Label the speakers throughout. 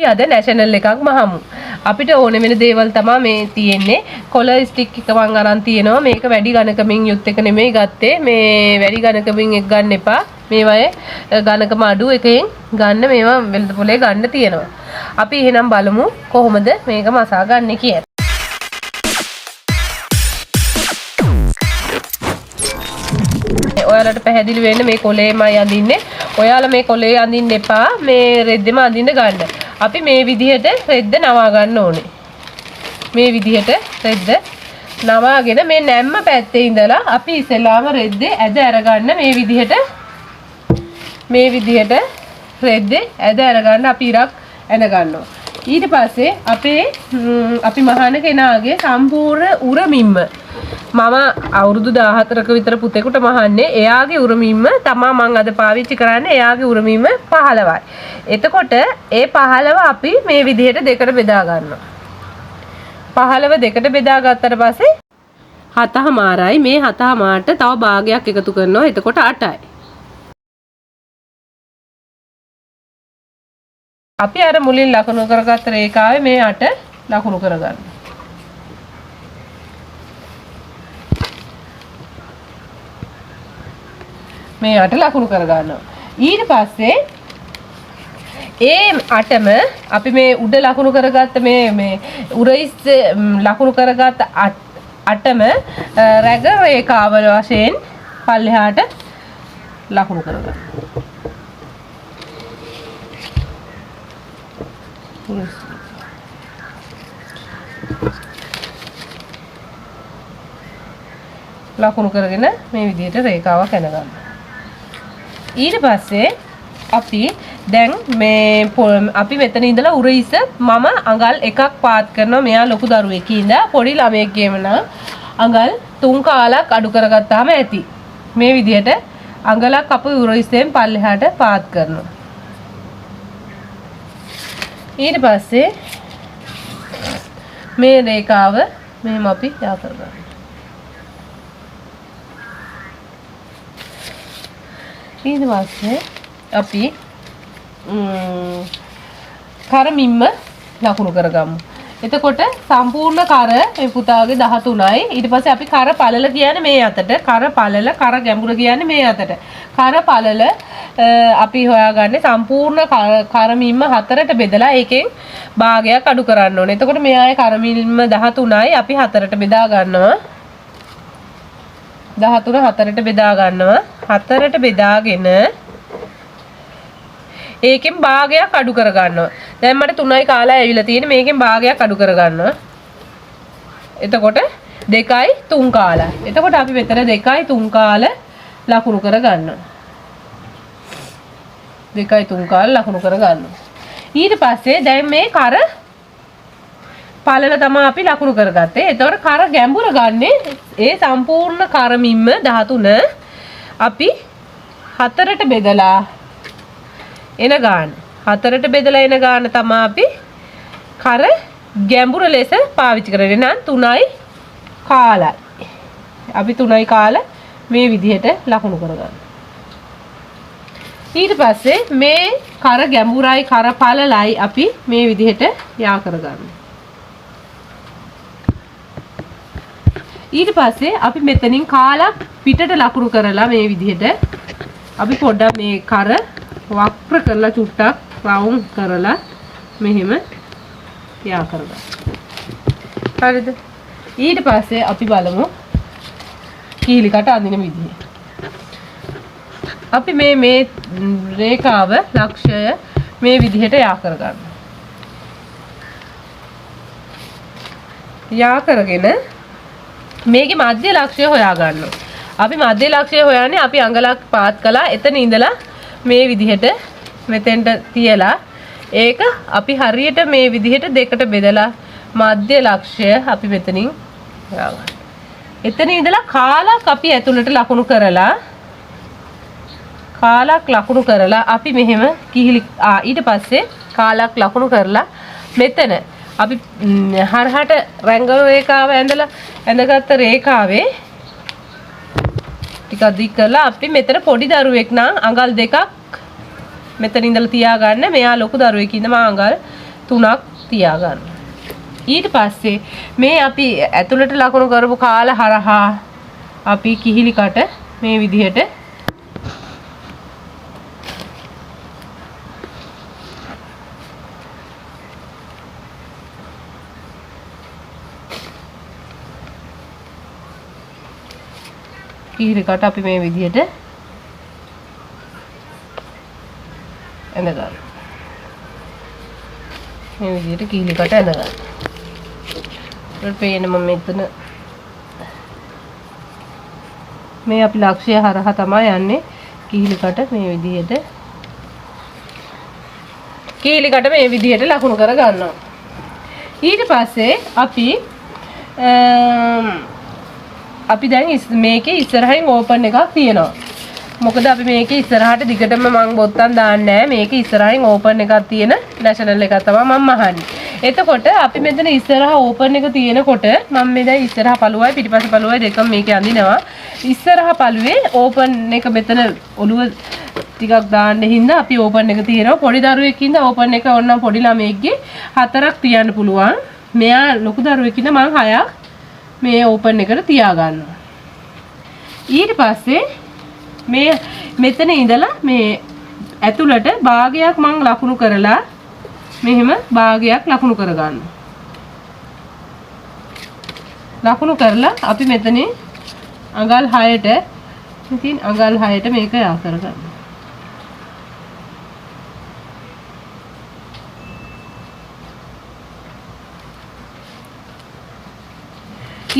Speaker 1: අද නැෂනල් එකක් මහමු. අපිට ඕනේ වෙන දේවල් තමයි මේ තියෙන්නේ. කොලර් ස්ටික් එක මං අරන් තියෙනවා. මේක වැඩි ඝනකමින් යුත් එක නෙමෙයි ගත්තේ. මේ වැඩි ඝනකමින් එක ගන්න එපා. මේවායේ ඝනකම අඩු එකෙන් ගන්න මේවා වෙළඳ පොලේ ගන්න තියෙනවා. අපි එහෙනම් බලමු කොහොමද මේක මසා ගන්න කියලා. ඔයාලට පැහැදිලි වෙන්න මේ කොලේමයි අඳින්නේ. ඔයාලා මේ කොලේ අඳින්න එපා. මේ රෙද්දෙම අඳින්න ගන්න. අපි මේ විදිහට රෙද්ද නවා ගන්න ඕනේ. මේ විදිහට රෙද්ද නවාගෙන මේ නැම්ම පැත්තේ ඉඳලා අපි ඉස්සෙල්ලාම රෙද්දේ ඇද අරගන්න මේ විදිහට රෙද්දේ ඇද අරගන්න අපි ඉරක් ඇඳ ගන්නවා. ඊට පස්සේ අපි මහාන කෙනාගේ සම්පූර්ණ උරමින්ම මම අවුරුදු 14ක විතර පුතේකට මහන්නේ එයාගේ උරමින්ම තමයි මම අද පාවිච්චි කරන්නේ එයාගේ උරමින්ම 15යි. එතකොට ඒ 15 අපි මේ විදිහට දෙකට බෙදා ගන්නවා. 15 දෙකට බෙදා ගත්තට පස්සේ 7මාරයි මේ 7මාරට තව භාගයක් එකතු කරනවා. එතකොට 8යි. අපි අර මුලින් ලකුණු කරගත්ත රේඛාවේ මේ 8 ලකුණු කරගන්න. මේ 8 ලකුණු කරගන්නවා. ඊට පස්සේ ඒ 8ම අපි මේ උඩ ලකුණු කරගත්ත මේ උරයිස් ලකුණු කරගත්ත 8ම රැග රේඛාවල වශයෙන් පල්ලෙහාට ලකුණු කරගන්න. ලකුණු කරගෙන මේ විදිහට රේඛාවක් ඇඳ ගන්න. ඊට පස්සේ අපි දැන් මේ අපි මෙතන ඉඳලා උරහිස මම අඟල් එකක් පාත් කරනවා. මෙයා ලොකු දරුවෙක් ඉඳලා පොඩි ළමයෙක් ගේම නම් අඟල් 3 කාලක් අඩු කරගත්තාම ඇති. මේ විදිහට අඟලක් අපි උරහිසෙන් පල්ලෙහාට පාත් කරනවා. ඊට පස්සේ මේ රේඛාව මෙහෙම අපි යා කරගන්නවා. ඊට පස්සේ අපි කරමින්ම ලකුණු කරගමු. එතකොට සම්පූර්ණ කර මේ පුතාගේ 13යි. ඊට පස්සේ අපි කර පළල කියන්නේ මේ අතට. කර පළල කර ගැඹුර කියන්නේ මේ අතට. කර පළල අපි හොයාගන්නේ සම්පූර්ණ කරමින්ම 4ට බෙදලා ඒකෙන් භාගයක් අඩු කරන්න ඕනේ. එතකොට මෙයාගේ කරමින්ම 13යි. අපි 4ට බෙදා ගන්නවා. 13 4ට බෙදා ගන්නවා. 4ට බෙදාගෙන ඒකෙන් භාගයක් අඩු කර ගන්නවා. දැන් මට 3යි කාලය ඇවිල්ලා තියෙන්නේ. මේකෙන් භාගයක් අඩු කර ගන්නවා. එතකොට 2යි 3 කාලයි. එතකොට අපි මෙතන 2යි 3 කාල ලකුණු කර ගන්නවා. 2යි 3 කාල ලකුණු කර ගන්නවා. ඊට පස්සේ දැන් මේ කර පළල තමයි අපි ලකුණු කරගත්තේ. එතකොට කර ගැඹුර ගන්නේ ඒ සම්පූර්ණ කරමින්ම 13 අපි 4ට බෙදලා එන ගාන. 4ට බෙදලා එන ගාන තමයි අපි කර ගැඹුර ලෙස පාවිච්චි කරන්නේ. නම් 3යි කාලයි. අපි 3යි කාල මේ විදිහට ලකුණු කරගන්න. ඊට පස්සේ මේ කර ගැඹුරයි කර පළලයි අපි මේ විදිහට යා කරගන්න. ඊට පස්සේ අපි මෙතනින් කාලක් පිටට ලකුණු කරලා මේ විදිහට අපි පොඩ්ඩක් මේ කර වක්‍ර කරලා චුට්ටක් රවුම් කරලා මෙහෙම යා කරගන්න. හරිද? ඊට පස්සේ අපි බලමු කීලිකට අඳින විදිහ. අපි මේ රේඛාව ලක්ෂය මේ විදිහට යා කරගන්න. යා කරගෙන මේකේ මධ්‍ය ලක්ෂය හොයා ගන්නවා. අපි මධ්‍ය ලක්ෂය හොයන්නේ අපි අඟලක් පාත් කළා. එතන ඉඳලා මේ විදිහට මෙතෙන්ට තියලා ඒක අපි හරියට මේ විදිහට දෙකට බෙදලා මධ්‍ය ලක්ෂය අපි මෙතනින් හොයාගන්න. එතන ඉඳලා කාලක් අපි ඇතුළට ලකුණු කරලා අපි මෙහෙම කිහිලි ඊට පස්සේ කාලක් ලකුණු කරලා මෙතන අපි හරහට රැංගන රේඛාව ඇඳගත්ත රේඛාවේ ටිකක් දික් කරලා අපි මෙතන පොඩි දරුවෙක් නම් අඟල් දෙකක් මෙතන ඉඳලා තියාගන්න. මෙයා ලොකු දරුවෙක් ඉඳ මම අඟල් 3ක් තියාගන්න. ඊට පස්සේ මේ අපි ඇතුළට ලකුණු කරපු කාල හරහා අපි කිහිලි කට මේ විදිහට අපි මේ විදිහට ඇඳ ගන්න. මේ විදිහට කිහිලි කට ඇඳ ගන්න. ඊට පේන මම මෙතන මේ අපි ලක්ෂ්‍ය හරහා තමයි යන්නේ. කිහිලි කට මේ විදිහට ලකුණු කර ගන්නවා. ඊට පස්සේ අපි දැන් මේකේ ඉස්සරහින් ඕපන් එකක් තියෙනවා. මොකද අපි මේකේ ඉස්සරහට දිගටම මම බොත්තම් දාන්නේ නැහැ. මේකේ ඉස්සරහින් ඕපන් එකක් තියෙන නැෂනල් එකක් තමයි මම අහන්නේ. එතකොට අපි මෙතන ඉස්සරහ ඕපන් එක තියෙනකොට මම මේ දැන් ඉස්සරහ පළුවයි පිටිපස්ස පළුවයි දෙකම මේකේ අඳිනවා. ඉස්සරහ පළුවේ ඕපන් එක මෙතන ඔළුව ටිකක් දාන්න හින්දා අපි ඕපන් එක තියෙනවා. පොඩි දරුවෙක් ඉඳ ඕපන් එක ඕනනම් පොඩි ළමයෙක්ගේ 4ක් තියන්න පුළුවන්. මෙයා ලොකු දරුවෙක් ඉඳ මම 6ක් මේ ඕපන් එකට තියා ගන්නවා. ඊට පස්සේ මේ මෙතන ඉඳලා මේ ඇතුළට භාගයක් මම ලකුණු කරලා මෙහෙම භාගයක් ලකුණු කර ගන්නවා. ලකුණු කරලා අපි මෙතනින් අඟල් 6ට ඉතින් අඟල් 6ට මේක යා කර ගන්නවා.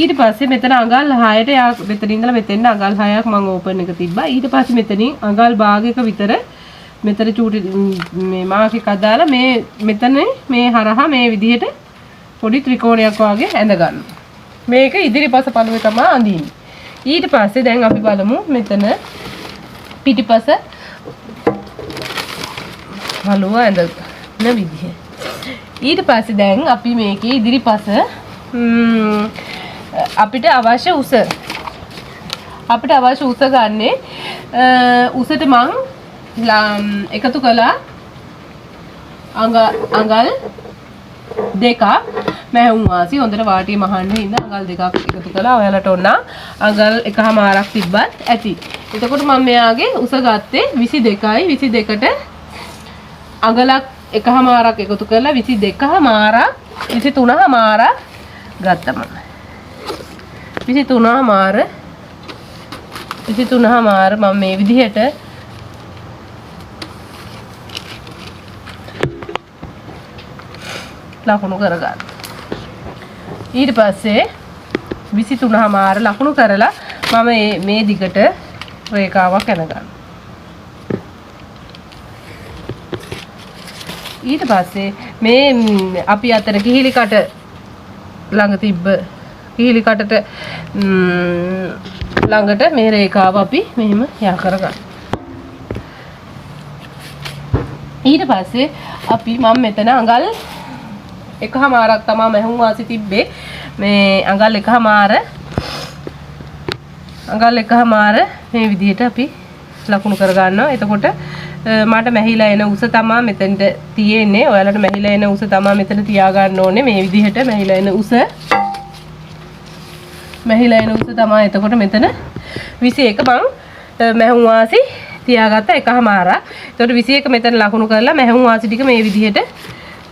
Speaker 1: ඊට පස්සේ මෙතන අඟල් 6ට යා මෙතන ඉඳලා මෙතෙන් අඟල් 6ක් මම ඕපන් එක තිබ්බා. ඊට පස්සේ මෙතනින් අඟල් භාගයක විතර මෙතන චූටි මේ මාක් එකක් දාලා මේ මෙතන මේ හරහා මේ විදිහට පොඩි ත්‍රිකෝණයක් වගේ ඇඳ ගන්නවා. මේක ඉදිරිපස පළුවේ තමයි අඳින්නේ. ඊට පස්සේ දැන් අපි බලමු මෙතන පිටිපස පළුව ඇඳන විදිහ. ඊට පස්සේ දැන් අපි මේකේ ඉදිරිපස අපිට අවශ්‍ය උස ගන්නේ උසට මං එකතු කළා අඟල් 2ක් මැහුම් වාසි හොඳට වාටිය මහන්න හින්දා අඟල් 2ක් එකතු කළා. ඔයාලට ඕන අඟල් 1මාරක් තිබ්බත් ඇති. එතකොට මම මෙයාගේ උස ගත්තේ 22යි. 22ට අඟලක් 1මාරක් එකතු කරලා 22මාරක් 23මාරක් ගත්තා මම. 23මාර මම මේ විදිහට ලකුණු කරගන්න. ඊට පස්සේ 23මාර ලකුණු කරලා මම මේ දිගට රේඛාවක් ඇඳගන්න. ඊට පස්සේ මේ අපි අතර කිහිලි කට ළඟ තිබ්බ කිහිලි කටට ළඟට මේ රේඛාව අපි මෙහෙම යා කරගන්න. ඊට පස්සේ අපි මම මෙතන අඟල් 1මාරක් තමයි මහුම් වාසි තිබ්බේ. මේ අඟල් 1මාර මේ විදිහට අපි ලකුණු කර ගන්නවා. එතකොට මට මැහිලා එන උස තමයි මෙතනට තියෙන්නේ. ඔයාලට මැහිලා එන උස තමයි මෙතන තියා ගන්න ඕනේ. මේ විදිහට මැහිලා එන උස තමයි. එතකොට මෙතන 21 මං මැහුම් වාසි තියාගත්ත 1මාරක්. එතකොට 21 මෙතන ලකුණු කරලා මැහුම් වාසි ටික මේ විදිහට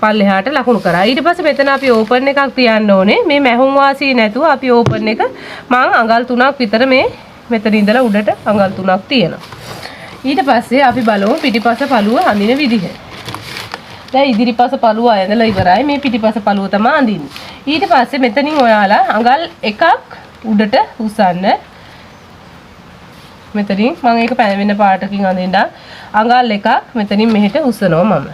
Speaker 1: පල්ලෙහාට ලකුණු කරා. ඊට පස්සේ මෙතන අපි ඕපන් එකක් තියන්න ඕනේ. මේ මැහුම් වාසි නැතුව අපි ඕපන් එක මං අඟල් 3ක් විතර මේ මෙතන ඉඳලා උඩට අඟල් 3ක් තියෙනවා. ඊට පස්සේ අපි බලමු පිටිපස පළුව අඳින විදිහ. දැන් ඉදිරිපස පළුව ඇඳලා ඉවරයි. මේ පිටිපස පළුව තමයි අඳින්නේ. ඊට පස්සේ මෙතනින් ඔයාලා අඟල් 1ක් උඩට උස්සන්න. මෙතනින් මම ඒක වෙන පාටකින් අඳින්න අඟල් 1ක් මෙතනින් මෙහෙට උස්සනවා මම.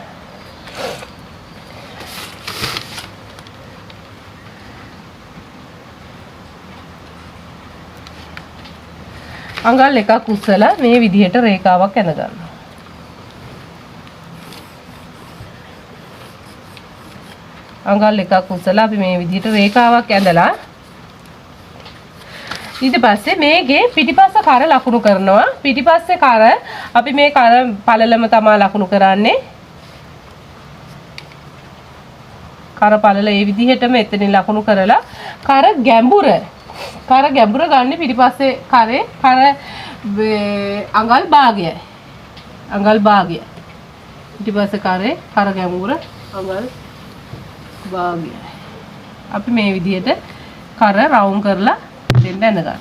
Speaker 1: අඟල් 1ක් උස්සලා මේ විදිහට රේඛාවක් ඇඳ ගන්නවා. අඟල් 1ක් උස්සලා අපි මේ විදිහට රේඛාවක් ඇඳලා ඊට පස්සේ මේකේ පිටිපස්ස කර ලකුණු කරනවා. පිටිපස්සේ කර අපි මේ කර පළලම තමයි ලකුණු කරන්නේ. කර පළල ඒ විදිහටම එතනින් ලකුණු කරලා කර ගැඹුර ගන්න පිටිපස්සේ කරේ කර අඟල් භාගයයි. අඟල් භාගය. පිටිපස්සේ කරේ කර ගැඹුර අඟල් භාගයයි. අපි මේ විදිහට කර රවුම් කරලා දෙන්න ගන්නවා.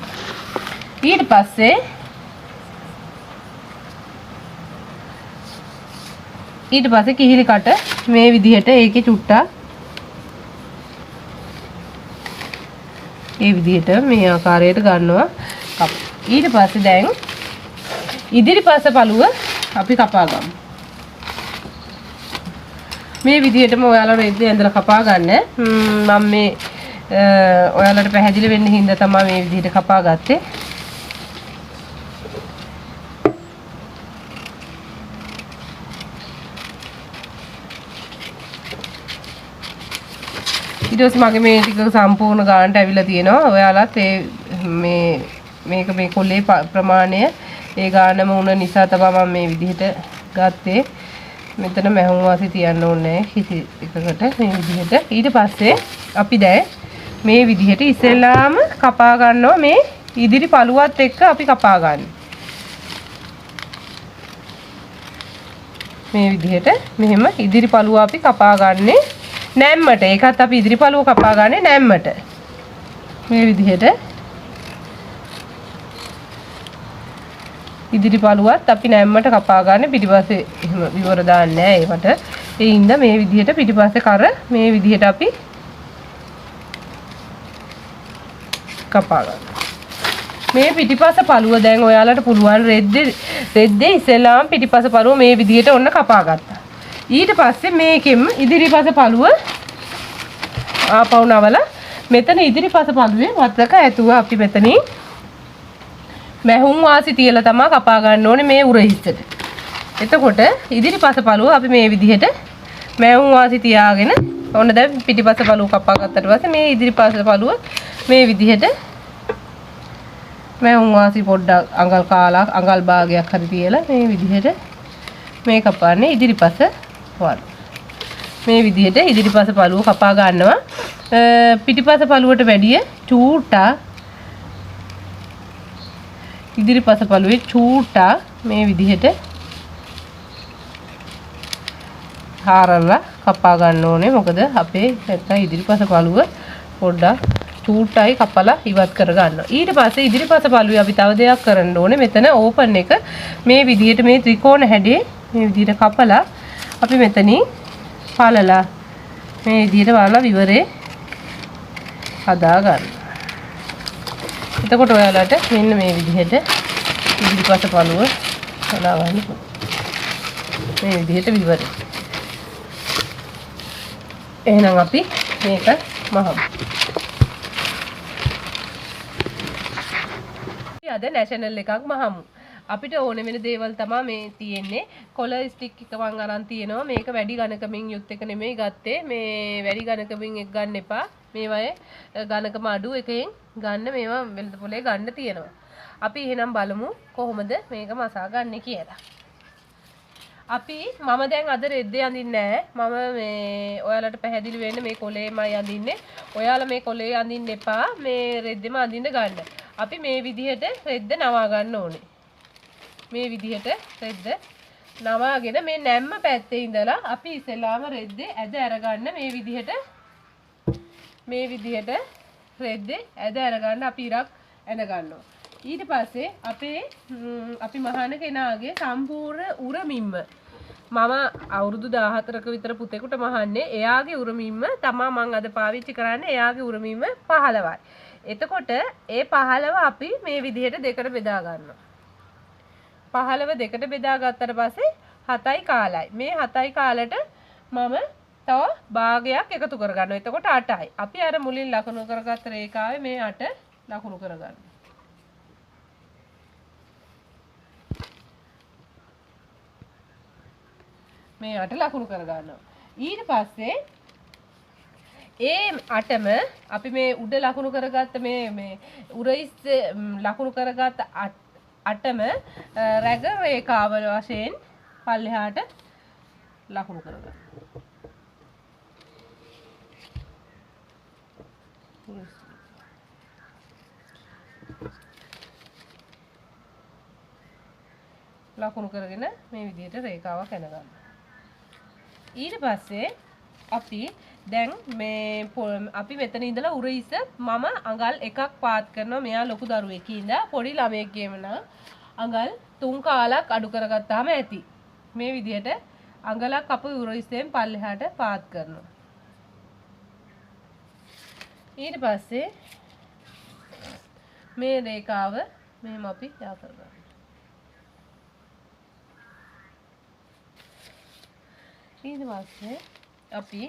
Speaker 1: ඊට පස්සේ කිහිලි කට මේ විදිහට ඒකේ චුට්ටක් ඒ විදිහට මේ ආකාරයට ගන්නවා. ඊට පස්සේ දැන් ඉදිරිපස පළුව අපි කපා ගමු. මේ විදිහටම ඔයාලා රෙද්ද ඇඳලා කපා ගන්න. මම මේ ඔයාලට පැහැදිලි වෙන්න හින්දා තමයි මේ විදිහට කපා ගත්තේ. ඊට පස්සේ මගේ මේ ටික සම්පූර්ණ ගානට ඇවිල්ලා තියෙනවා. ඔයාලත් මේක මේ කොලේ ප්‍රමාණය ඒ ගානම උන නිසා තමයි මම මේ විදිහට ගත්තේ. මෙතන මැහුම් වාසි තියන්න ඕනේ කිසි එකකට මේ විදිහට. ඊට පස්සේ අපි දැන් මේ විදිහට ඉස්සෙල්ලාම කපා ගන්නවා. මේ ඉදිරි පළුවත් එක්ක අපි කපා ගන්න. මේ විදිහට මෙහෙම ඉදිරි පළුව අපි කපා ගන්නේ නැම්මට. ඒකත් අපි ඉදිරි පළුව කපා ගන්නේ නැම්මට. මේ විදිහට ඉදිරි පළුවත් අපි නැම්මට කපා ගන්න. පිටිපස්සේ එහෙම විවර දාන්නේ නැහැ ඒකට. ඒ හින්දා මේ විදිහට පිටිපස්සේ කර මේ විදිහට අපි කපා ගන්න. මේ පිටිපස්ස පළුව දැන් ඔයාලට පුළුවන් රෙද්දේ ඉස්සෙල්ලාම පිටිපස්ස පළුව මේ විදිහට ඔන්න කපා ගත්තා. ඊට පස්සේ මේකෙම ඉදිරිපස්ස පළුව ආපහු නවලා මෙතන ඉදිරිපස්ස පළුවේ වත්තක ඇතුව අපි මෙතනින් මැහුම් වාසි තියලා තමයි කපා ගන්න ඕනේ මේ උර හිස්සට. එතකොට ඉදිරිපස්ස පළුව අපි මේ විදිහට මැහුම් වාසි තියාගෙන ඔන්න දැන් පිටිපස්ස පළුව කපා ගත්තට පස්සේ මේ ඉදිරිපස්ස පළුව මේ විදිහට මැහුම් වාසි පොඩ්ඩක් අඟල් කාලා අඟල් භාගයක් හරි තියලා මේ විදිහට මේ කපන්නේ ඉදිරිපස්ස වල. මේ විදිහට ඉදිරිපස්ස පළුව කපා ගන්නවා. පිටිපස්ස පළුවට වැඩිය චූට්ටා ඉදිරිපස පළුවේ චූට්ටා මේ විදිහට හාරලා කපා ගන්න ඕනේ. මොකද අපේ නැත්නම් ඉදිරිපස පළුව පොඩ්ඩක් චූට්ටයි කපලා ඉවත් කර ගන්නවා. ඊට පස්සේ ඉදිරිපස පළුවේ අපි තව දෙයක් කරන්න ඕනේ. මෙතන ඕපන් එක මේ විදිහට මේ ත්‍රිකෝණ හැඩේ මේ විදිහට කපලා අපි මෙතනින් පළලා මේ විදිහට වලලා විවරේ හදා ගන්න. එතකොට ඔයාලට මෙන්න මේ විදිහට ඉදිරිපස පළුව හදා ගන්න පුළුවන්. මේ විදිහට විවරේ. එහෙනම් අපි මේක මහමු. අද නැෂනල් එකක් මහමු. අපිට ඕන වෙන දේවල් තමයි මේ තියෙන්නේ. කොල ස්ටික් එක මං අරන් තියෙනවා. මේක වැඩි ඝනකමින් යුත් එක නෙමෙයි ගත්තේ. මේ වැඩි ඝනකමින් එක ගන්න එපා. මේවයේ ඝනකම අඩු එකෙන් ගන්න මේවා වෙළඳ පොලේ ගන්න තියෙනවා. අපි එහෙනම් බලමු කොහොමද මේක මසා ගන්න කියලා. මම දැන් අද රෙද්දේ අඳින්නේ නැහැ. මම මේ ඔයාලට පැහැදිලි වෙන්න මේ කොලේමයි අඳින්නේ. ඔයාලා මේ කොලේ අඳින්න එපා. මේ රෙද්දෙම අඳින්න ගන්න. අපි මේ විදිහට රෙද්ද නවා ගන්න ඕනේ. මේ විදිහට රෙද්ද නවාගෙන මේ නැම්ම පැත්තේ ඉඳලා අපි ඉස්සෙල්ලාම රෙද්දේ ඇද අරගන්න මේ විදිහට රෙද්දේ ඇද අරගන්න අපි ඉරක් ඇඳ ගන්නවා. ඊට පස්සේ අපි මහාන කෙනාගේ සම්පූර්ණ උරමින්ම මම අවුරුදු 14ක විතර පුතෙකුට මහන්නේ. එයාගේ උරමින්ම තමයි මම අද පාවිච්චි කරන්නේ. එයාගේ උරමින්ම 15යි. එතකොට ඒ 15 අපි මේ විදිහට දෙකට බෙදා ගන්නවා. 15 දෙකට බෙදා ගත්තට පස්සේ 7යි කාලයි. මේ 7යි කාලට මම තව භාගයක් එකතු කරගන්නවා. එතකොට 8යි. අපි අර මුලින් ලකුණු කරගත්ත රේඛාවේ මේ 8 ලකුණු කරගන්නවා. මේ 8 ලකුණු කරගන්නවා. ඊට පස්සේ ඒ 8ම අපි මේ උඩ ලකුණු කරගත්ත මේ උරයිස් ලකුණු කරගත්ත 8ම රැග රේඛාව වශයෙන් පල්ලෙහාට ලකුණු කරගන්න. ලකුණු කරගෙන මේ විදිහට රේඛාවක් ඇඳගන්න. ඊට පස්සේ අපි දැන් මේ අපි මෙතන ඉඳලා උරහිස මම අඟල් එකක් පාත් කරනවා. මෙයා ලොකු දරුවෙක් ඉඳලා පොඩි ළමයෙක් ගෙම නම් අඟල් 3 කාලක් අඩු කරගත්තාම ඇති. මේ විදිහට අඟලක් අපි උරහිසෙන් පල්ලෙහාට පාත් කරනවා. ඊට පස්සේ මේ රේඛාව මෙහෙම අපි යා කරගන්නවා. ඊට පස්සේ අපි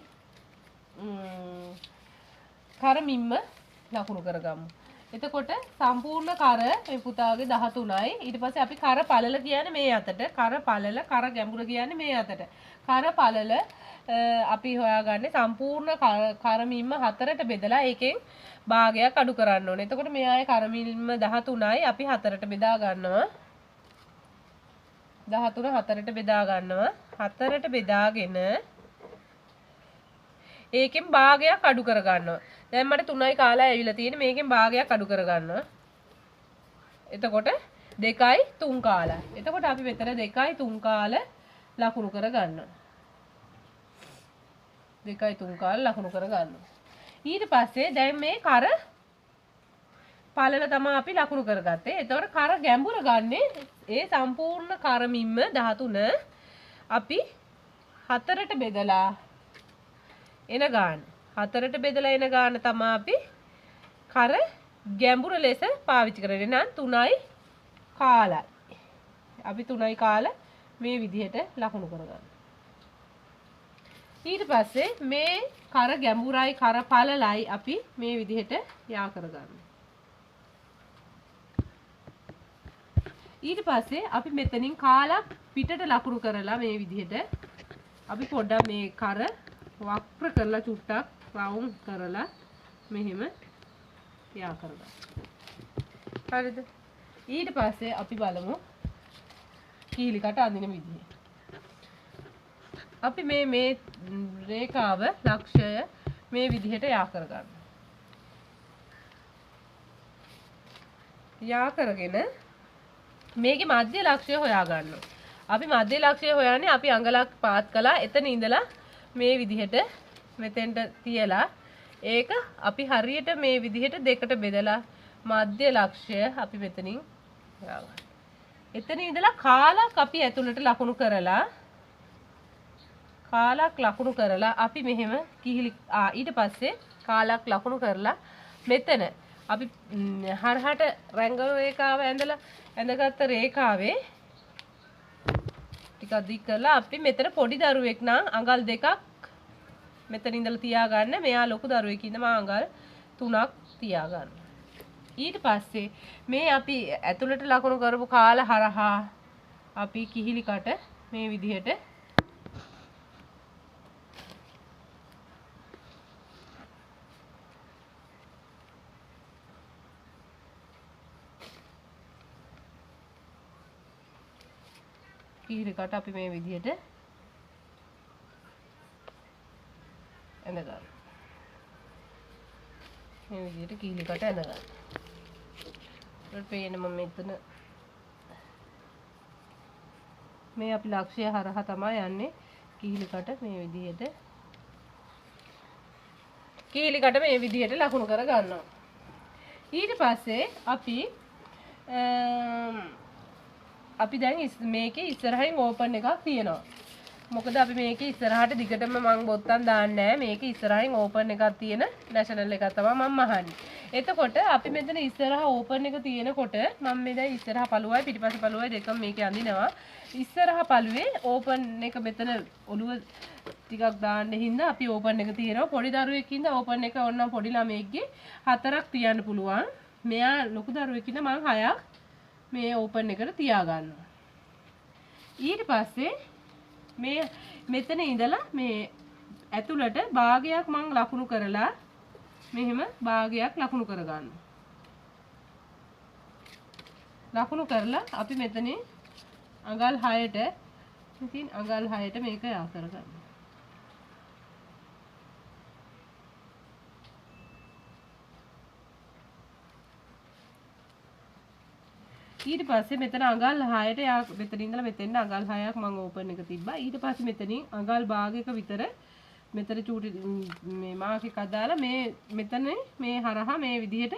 Speaker 1: කරමින්ම ලකුණු කරගමු. එතකොට සම්පූර්ණ කර මේ පුතාගේ 13යි. ඊට පස්සේ අපි කර පළල කියන්නේ මේ අතට, කර පළල, කර ගැඹුර කියන්නේ මේ අතට. කර පළල අපි හොයාගන්නේ සම්පූර්ණ කරමින්ම 4ට බෙදලා ඒකෙන් භාගයක් අඩු කරන්න ඕනේ. එතකොට මේ ආයේ කරමින්ම 13යි අපි 4ට බෙදා ගන්නවා. 13 4ට බෙදා ගන්නවා. 4ට බෙදාගෙන ඒකෙන් භාගයක් අඩු කර ගන්නවා. දැන් මට 3යි කාලා ඇවිල්ලා තියෙන්නේ. මේකෙන් භාගයක් අඩු කර ගන්නවා. එතකොට 2යි 3 කාලා. එතකොට අපි මෙතන 2යි 3 කාල ලකුණු කර ගන්නවා. 2යි 3 කාල ලකුණු කර ගන්නවා. ඊට පස්සේ දැන් මේ කර පළල තමයි අපි ලකුණු කරගත්තේ. එතකොට කර ගැඹුර ගන්නේ ඒ සම්පූර්ණ කරමින්ම 13 අපි 4ට බෙදලා එන ගාන. 4ට බෙදලා එන ගාන තමයි අපි කර ගැඹුර ලෙස පාවිච්චි කරන්නේ. නම් 3යි කාලයි. අපි 3යි කාල මේ විදිහට ලකුණු කරගන්න. ඊට පස්සේ මේ කර ගැඹුරයි කර පළලයි අපි මේ විදිහට යා කරගන්න. ඊට පස්සේ අපි මෙතනින් කාලක් පිටට ලකුණු කරලා මේ විදිහට අපි පොඩ්ඩක් මේ කර වක්‍ර කරලා චුට්ටක් රවුන්ඩ් කරලා මෙහෙම යා කරගන්න. හරිද? ඊට පස්සේ අපි බලමු කීලිකට අඳින විදිහ. අපි මේ රේඛාව ලක්ෂය මේ විදිහට යා කරගන්න. යා කරගෙන මේකේ මධ්‍ය ලක්ෂය හොයා ගන්නවා. අපි මධ්‍ය ලක්ෂය හොයන්නේ අපි අඟලක් පාත් කළා. එතන ඉඳලා මේ විදිහට මෙතෙන්ට තියලා ඒක අපි හරියට මේ විදිහට දෙකට බෙදලා මධ්‍ය ලක්ෂය අපි මෙතනින් හොයාගන්න. එතන ඉඳලා කාලක් අපි ඇතුළට ලකුණු කරලා අපි මෙහෙම කිහිලි ඊට පස්සේ කාලක් ලකුණු කරලා මෙතන අපි හරහට රැංගන රේඛාව ඇඳගත්ත රේඛාවේ ටිකක් දික් කරලා අපි මෙතන පොඩි දරුවෙක් නම් අඟල් 2ක් මෙතන ඉඳලා තියාගන්න. මෙයා ලොකු දරුවෙක් ඉඳන් මා අඟල් 3ක් තියාගන්න. ඊට පස්සේ මේ අපි ඇතුළට ලකුණු කරපු කාල හරහා අපි කිහිලි කට මේ විදිහට කිහිලිකට අපි මේ විදිහට ඇඳගන්න. මේ විදිහට කිහිලිකට ඇඳගන්න. ඊට පේන මම මෙතන මේ අපි ලක්ෂය හරහා තමයි යන්නේ. කිහිලිකට මේ විදිහට ලකුණු කර ගන්නවා. ඊට පස්සේ අපි දැන් මේකේ ඉස්සරහින් ඕපන් එකක් තියෙනවා. මොකද අපි මේකේ ඉස්සරහට දිගටම මම බොත්තම් දාන්නේ නැහැ. මේකේ ඉස්සරහින් ඕපන් එකක් තියෙන නැෂනල් එකක් තමයි මම අහන්නේ. එතකොට අපි මෙතන ඉස්සරහ ඕපන් එක තියෙනකොට මම මේ දැන් ඉස්සරහ පළුවයි පිටිපස්ස පළුවයි දෙකම මේකේ අඳිනවා. ඉස්සරහ පළුවේ ඕපන් එක මෙතන ඔළුව ටිකක් දාන්න හින්දා අපි ඕපන් එක තියෙනවා. පොඩි දරුවෙක් ඉඳලා ඕපන් එක ඕනනම් පොඩි ළමයෙක්ගේ 4ක් තියන්න පුළුවන්. මෙයා ලොකු දරුවෙක් ඉඳලා මම 6ක් මේ ඕපන් එකට තියා ගන්නවා. ඊට පස්සේ මේ මෙතන ඉඳලා මේ ඇතුළට භාගයක් මම ලකුණු කරලා මෙහෙම භාගයක් ලකුණු කර ගන්නවා. ලකුණු කරලා අපි මෙතනින් අඟල් 6ට මේක යා කරගන්නවා. ඊට පස්සේ මෙතන අඟල් 6ට යා මෙතන ඉඳලා මෙතෙන් අඟල් 6ක් මම ඕපන් එක තිබ්බා. ඊට පස්සේ මෙතනින් අඟල් භාගයක විතර මෙතන චූටි මේ මාක් එකක් දාලා මේ මෙතන මේ හරහා මේ විදිහට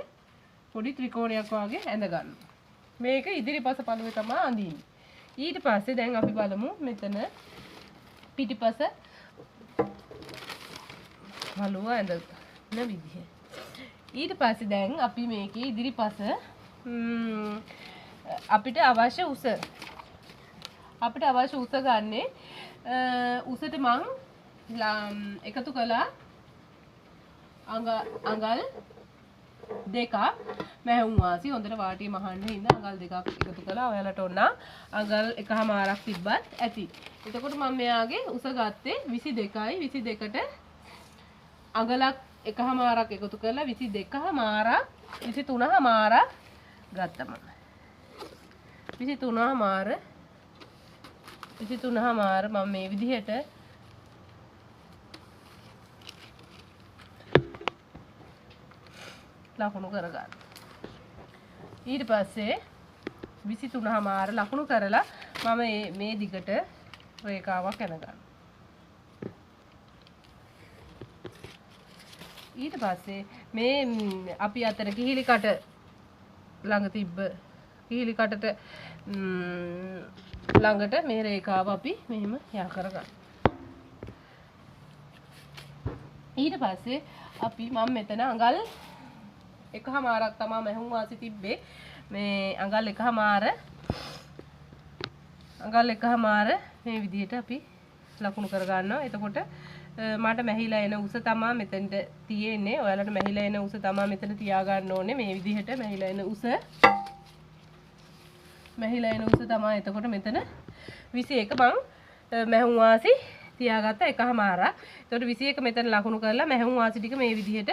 Speaker 1: පොඩි ත්‍රිකෝණයක් වගේ ඇඳ ගන්නවා. මේක ඉදිරිපස පළුවේ තමයි අඳින්නේ. ඊට පස්සේ දැන් අපි බලමු මෙතන පිටිපස පළුව ඇඳන විදිහ. ඊට පස්සේ දැන් අපි මේකේ ඉදිරිපස අපිට අවශ්‍ය උස ගන්නේ උසට මං එකතු කළා අඟල් දෙකක් මැහුම් වාසි හොඳට වාටිය මහන්න හින්දා අඟල් දෙකක් එකතු කළා. ඔයාලට ඕන අඟල් එකමාරක් තිබ්බත් ඇති. එතකොට මම මෙයාගේ උස ගත්තේ 22යි 22ට අඟලක් එකමාරක් එකතු කරලා 22මාරක් 23මාරක් ගත්තා මම. 23මාර මම මේ විදිහට ලකුණු කරගන්න. ඊට පස්සේ 23මාර ලකුණු කරලා මම මේ දිගට රේඛාවක් ඇඳගන්නවා. ඊට පස්සේ මේ අපි අතර කිහිලි කට ළඟ තිබ්බ කිහිලි කටට ළඟට මේ රේඛාව අපි මෙහෙම යා කරගන්න. ඊට පස්සේ අපි මම මෙතන අඟල් එකමාරක් තමයි මැහුම් වාසි තිබ්බේ. මේ අඟල් එකමාර මේ විදිහට අපි ලකුණු කරගන්නවා. එතකොට මට මැහිලා එන උස තමයි මෙතනට තියෙන්නේ. ඔයාලට මැහිලා එන උස තමයි මෙතන තියාගන්න ඕනේ. මේ විදිහට මැහිලා එන උස තමයි. එතකොට මෙතන 21 මං මැහුම් වාසි තියාගත්ත එකමාරක්. එතකොට 21 මෙතන ලකුණු කරලා මැහුම් වාසි ටික මේ විදිහට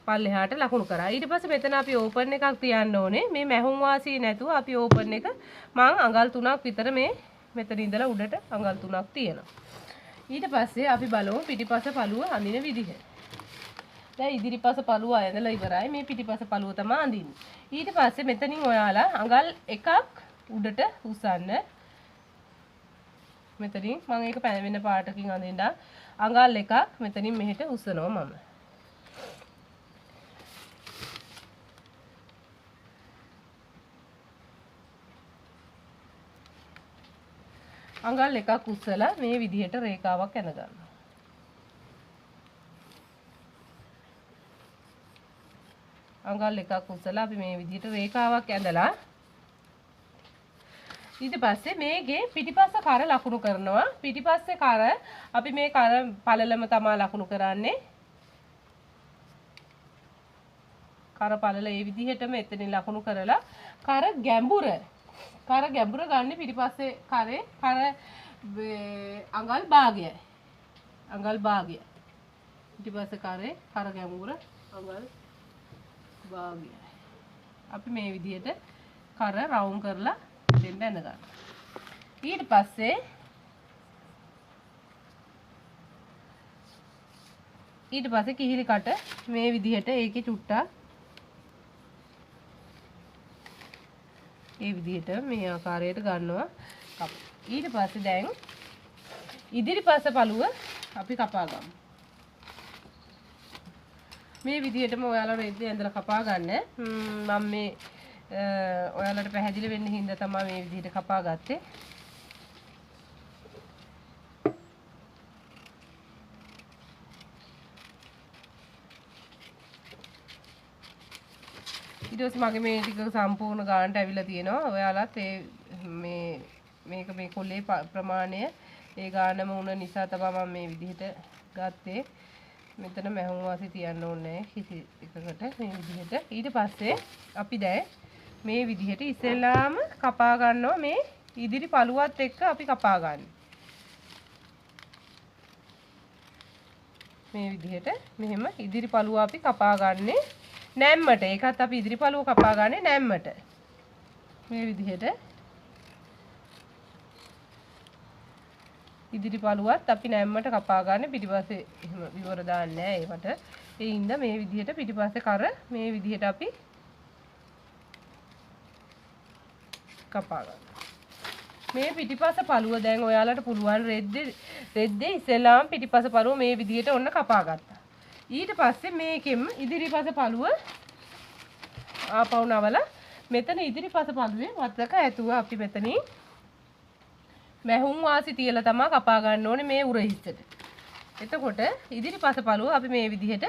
Speaker 1: පල්ලෙහාට ලකුණු කරා. ඊට පස්සේ මෙතන අපි ඕපන් එකක් තියන්න ඕනේ. මේ මැහුම් වාසි නැතුව අපි ඕපන් එක මං අඟල් 3ක් විතර මේ මෙතන ඉඳලා උඩට අඟල් 3ක් තියෙනවා. ඊට පස්සේ අපි බලමු පිටිපස පළුව අඳින විදිහ. දැන් ඉදිරිපස පළුව ඇඳලා ඉවරයි. මේ පිටිපස පළුව තමයි අඳින්නේ. ඊට පස්සේ මෙතනින් ඔයාලා අඟල් එකක් උඩට උස්සන්න. මෙතනින් මම ඒක වෙන පාටකින් අඳින්න අඟල් එකක් මෙතනින් මෙහෙට උස්සනවා මම. අඟල් එකක් උස්සලා මේ විදිහට රේඛාවක් ඇඳ ගන්නවා. අඟල් එකක් උස්සලා අපි මේ විදිහට රේඛාවක් ඇඳලා ඊට පස්සේ මේකේ පිටිපස්ස කර ලකුණු කරනවා. පිටිපස්සේ කර අපි මේ කර පළලම තමයි ලකුණු කරන්නේ. කර පළල මේ විදිහටම එතනින් ලකුණු කරලා කර ගැඹුර ගන්න පිටිපස්සේ කරේ කර අඟල් භාගයයි. පිටිපස්සේ කර ගැඹුර අඟල් භාගයයි. අපි මේ විදිහට කර රවුම් කරලා දෙන්න ඇඳ ගන්න. ඊට පස්සේ කිහිලි කට මේ විදිහට ඒකේ චුට්ටක් ඒ විදිහට මේ ආකාරයට ගන්නවා. ඊට පස්සේ දැන් ඉදිරිපස පළුව අපි කපා ගමු. මේ විදිහටම ඔයාලා රෙද්දේ ඇඳලා කපා ගන්න. මම මේ ඔයාලට පැහැදිලි වෙන්න හින්දා තමයි මේ විදිහට කපා ගත්තේ. ඊට පස්සේ මගේ මේ ටික සම්පූර්ණ ගානට ඇවිල්ලා තියෙනවා. ඔයාලත් මේක මේ කොලේ ප්‍රමාණය ඒ ගානම උන නිසා තමයි මම මේ විදිහට ගත්තේ. මෙතන මැහුම් වාසි තියන්න ඕනේ කිසි එකකට මේ විදිහට. ඊට පස්සේ අපි දැන් මේ විදිහට ඉස්සෙල්ලාම කපා ගන්නවා. මේ ඉදිරි පළුවත් එක්ක අපි කපා ගන්න. මේ විදිහට මෙහෙම ඉදිරි පළුව අපි කපා ගන්නේ නැම්මට. ඒකත් අපි ඉදිරි පළුව කපා ගන්නේ නැම්මට. මේ විදිහට ඉදිරි පළුවත් අපි නැම්මට කපා ගන්න. පිටිපස්සේ එහෙම විවර දාන්නේ නැහැ ඒකට. ඒ හින්දා මේ විදිහට පිටිපස්සේ කර මේ විදිහට අපි කපා ගන්න. මේ පිටිපස පළුව දැන් ඔයාලට පුළුවන් රෙද්දේ ඉස්සෙල්ලාම පිටිපස පළුව මේ විදිහට ඔන්න කපා ගත්තා. ඊට පස්සේ මේකෙම ඉදිරිපස පළුව ආපහු නවලා මෙතන ඉදිරිපස පළුවේ වත්තක ඇතුව අපි මෙතනින් මැහුම් වාසි තියලා තමයි කපා ගන්න ඕනේ මේ උරහිස්සට. එතකොට ඉදිරිපස පළුව අපි මේ විදිහට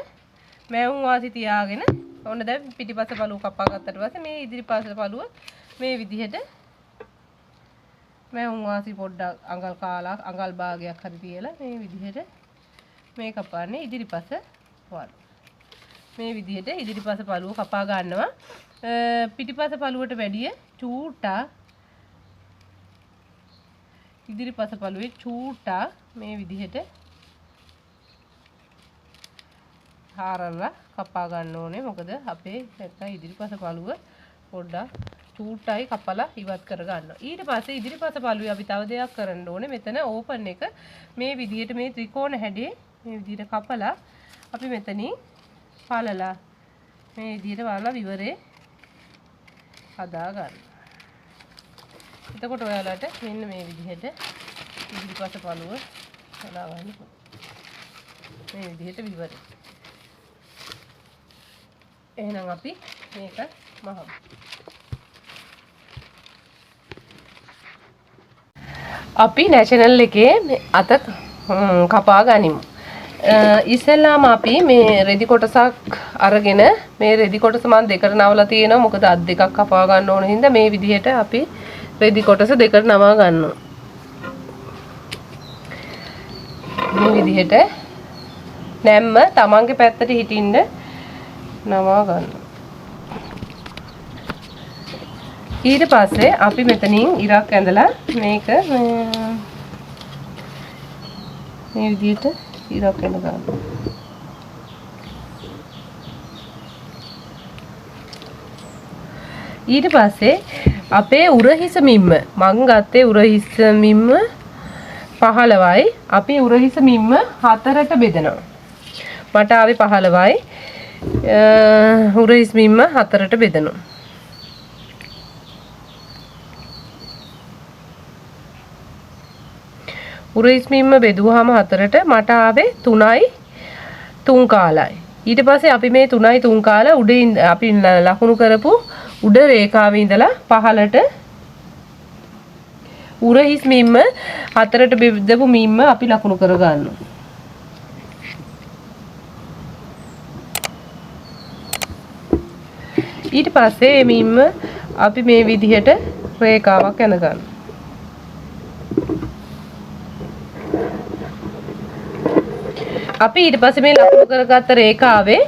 Speaker 1: මැහුම් වාසි තියාගෙන ඔන්න දැන් පිටිපස පළුව කපා ගත්තට පස්සේ මේ ඉදිරිපස පළුව මේ විදිහට මැහුම් වාසි පොඩ්ඩක් අඟල් කාලා අඟල් භාගයක් හරි තියලා මේ විදිහට මේ කපන්නේ ඉදිරිපස පළුව. මේ විදිහට ඉදිරිපස පළුව කපා ගන්නවා. පිටිපස පළුවට වැඩිය චූට්ටා ඉදිරිපස පළුවේ චූට්ටා මේ විදිහට හාරලා කපා ගන්න ඕනේ. මොකද අපේ නැත්තම් ඉදිරිපස පළුව පොඩ්ඩක් චූට්ටයි කපලා ඉවත් කර ගන්නවා. ඊට පස්සේ ඉදිරිපස පළුවේ අපි තව දෙයක් කරන්න ඕනේ. මෙතන ඕපන් එක මේ විදිහට මේ ත්‍රිකෝණ හැඩේ මේ විදිහට කපලා අපි මෙතනින් පළලා මේ විදිහට වලලා විවරේ හදා ගන්න. එතකොට ඔයාලට මෙන්න මේ විදිහට ඉදිරිපස පළුව හදා ගන්න පුළුවන්. මේ විදිහට විවරේ. එහෙනම් අපි මේක මහමු. අපි නැෂනල් එකේ අත කපා ගනිමු. ඉස්සෙල්ලාම අපි මේ රෙදි කොටසක් අරගෙන මේ රෙදි කොටස මම දෙකට නවලා තියෙනවා. මොකද අත් දෙකක් කපා ගන්න ඕන හින්දා මේ විදිහට අපි රෙදි කොටස දෙකට නවා ගන්නවා. මේ විදිහට නැම්ම තමන්ගේ පැත්තට හිටින්න නවා ගන්නවා. ඊට පස්සේ අපි මෙතනින් ඉරක් ඇඳලා මේක මේ විදිහට ඉරක් ඇඳ ගන්නවා. ඊට පස්සේ අපේ උරහිස මිම්ම මං ගත්තේ උරහිස මිම්ම 15යි. අපි උරහිස මිම්ම 4ට බෙදනවා. මට ආවේ 15යි. උරහිස මිම්ම 4ට බෙදනවා. උරහිස් මිම්ම බෙදුවාම 4ට මට ආවේ 3යි 3 කාලයි. ඊට පස්සේ අපි මේ 3යි 3 කාල උඩින් අපි ලකුණු කරපු උඩ රේඛාවේ ඉඳලා පහළට උරහිස් මිම්ම 4ට බෙදපු මිම්ම අපි ලකුණු කර ගන්නවා. ඊට පස්සේ මේ මිම්ම අපි මේ විදිහට රේඛාවක් යන ගන්නවා. අපි ඊට පස්සේ මේ ලකුණු කරගත්ත රේඛාවේ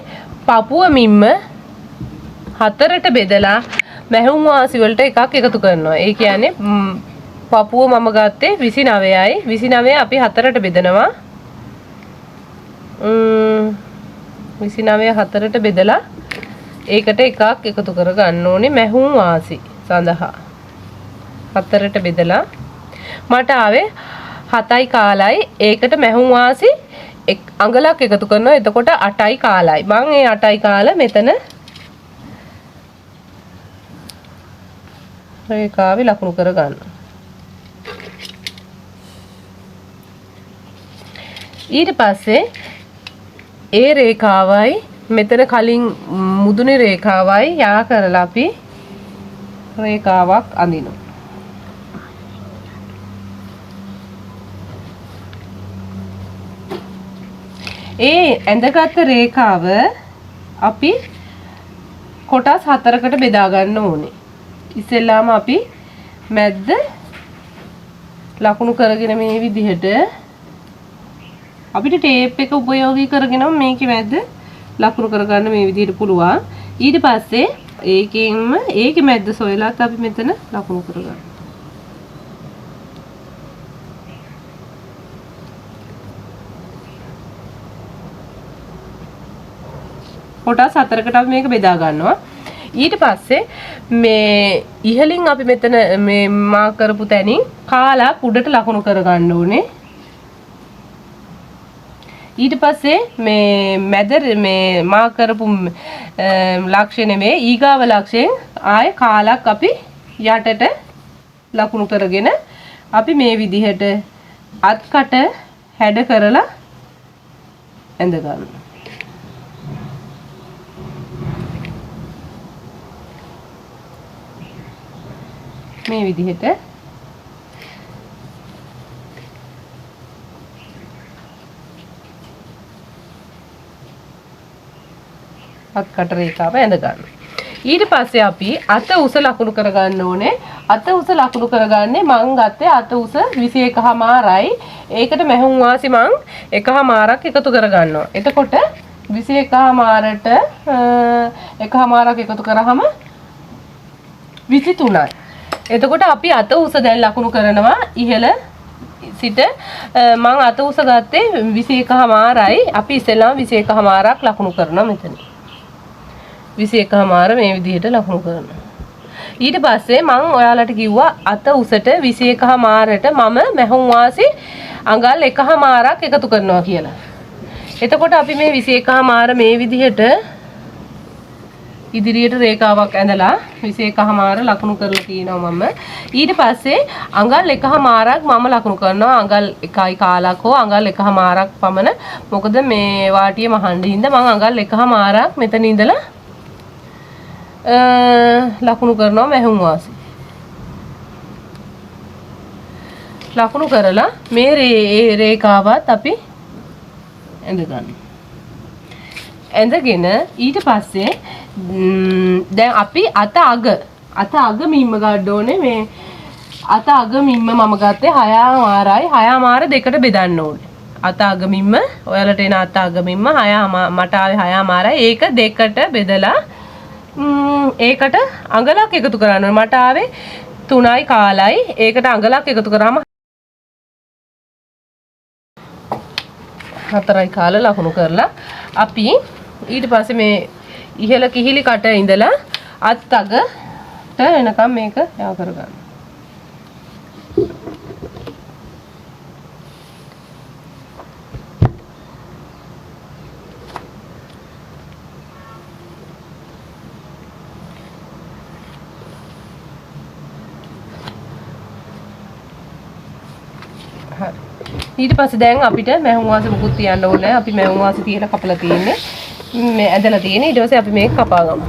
Speaker 1: පපුව මිම්ම 4ට බෙදලා මැහුම් වාසි වලට එකක් එකතු කරනවා. ඒ කියන්නේ පපුව මම ගත්තේ 29යි. 29 අපි 4ට බෙදනවා. 29 4ට බෙදලා ඒකට එකක් එකතු කර ගන්න ඕනේ මැහුම් වාසි සඳහා. 4ට බෙදලා මට ආවේ 7යි කාලයි. ඒකට මැහුම් වාසි අඟලක් එකතු කරනවා. එතකොට 8යි කාලයි. මම ඒ 8යි කාල මෙතන රේඛාවේ ලකුණු කර ගන්නවා. ඊට පස්සේ ඒ රේඛාවයි මෙතන කලින් මුදුනේ රේඛාවයි යා කරලා අපි රේඛාවක් අඳිනවා. ඒ ඇඳගත් රේඛාව අපි කොටස් 4කට බෙදා ගන්න ඕනේ. ඉස්සෙල්ලාම අපි මැද්ද ලකුණු කරගෙන මේ විදිහට අපිට ටේප් එක උපයෝගී කරගෙන මේකේ මැද්ද ලකුණු කරගන්න මේ විදිහට පුළුවන්. ඊට පස්සේ ඒකේ මැද්ද සොයලාත් අපි මෙතන ලකුණු කරගන්න. කොටස් 4කට අපි මේක බෙදා ගන්නවා. ඊට පස්සේ මේ ඉහලින් අපි මෙතන මේ මාක් කරපු තැනින් කාලක් උඩට ලකුණු කරගන්න ඕනේ. ඊට පස්සේ මේ මැද මේ මාක් කරපු ලක්ෂ්‍ය නෙමෙයි ඊගාව ලක්ෂයෙන් ආයේ කාලක් අපි යටට ලකුණු කරගෙන අපි මේ විදිහට අත්කට හැඩ කරලා ඇඳ ගන්නවා. මේ විදිහට අත්කට රේඛාව ඇඳ ගන්නවා. ඊට පස්සේ අපි අත උස ලකුණු කරගන්න ඕනේ. අත උස ලකුණු කරගන්නේ මං ගත්තේ අත උස 21මාරයි. ඒකට මැහුම් වාසි මං 1මාරක් එකතු කරගන්නවා. එතකොට 21මාරට 1මාරක් එකතු කරාම 23යි. එතකොට අපි අත උස දැන් ලකුණු කරනවා ඉහළ සිට මං අත උස ගත්තේ 21මාරයි. අපි ඉස්සෙල්ලාම 21මාරක් ලකුණු කරනවා මෙතන. 21මාර මේ විදිහට ලකුණු කරනවා. ඊට පස්සේ මං ඔයාලට කිව්වා අත උසට 21මාරට මම මැහුම් වාසි අඟල් 1මාරක් එකතු කරනවා කියලා. එතකොට අපි මේ 21මාර මේ විදිහට ඉදිරියට රේඛාවක් ඇඳලා 21මාර ලකුණු කරලා තියෙනවා මම. ඊට පස්සේ අඟල් 1මාරක් මම ලකුණු කරනවා. අඟල් 1.5 හෝ අඟල් 1මාරක් පමණ. මොකද මේ වාටිය මහන්න හින්දා මම අඟල් 1මාරක් මෙතන ඉඳලා ලකුණු කරනවා මැහුම් වාසි. ලකුණු කරලා මේ රේඛාවත් අපි ඇඳ ගන්නවා. ඇඳගෙන ඊට පස්සේ දැන් අපි අත අග මිම්ම ගන්න ඕනේ. මේ අත අග මිම්ම මම ගත්තේ 6මාරයි. 6මාර දෙකට බෙදන්න ඕනේ. අත අග මිම්ම ඔයාලට එන අත අග මිම්ම 6 මට ආවේ 6මාරයි. ඒක දෙකට බෙදලා ඒකට අඟලක් එකතු කරන්න ඕනේ. මට ආවේ 3යි කාලයි. ඒකට අඟලක් එකතු කරාම 4යි කාල ලකුණු කරලා අපි ඊට පස්සේ මේ ඉහළ කිහිලි කට ඉඳලා අත් අගට එනකම් මේක යා කරගන්න. ඊට පස්සේ දැන් අපිට මැහුම් වාසි මුකුත් තියන්න ඕනේ. අපි මැහුම් වාසි තියලා කපලා තියෙන්නේ. මේ ඇදලා තියෙන්නේ. ඊට පස්සේ අපි මේක කපා ගමු.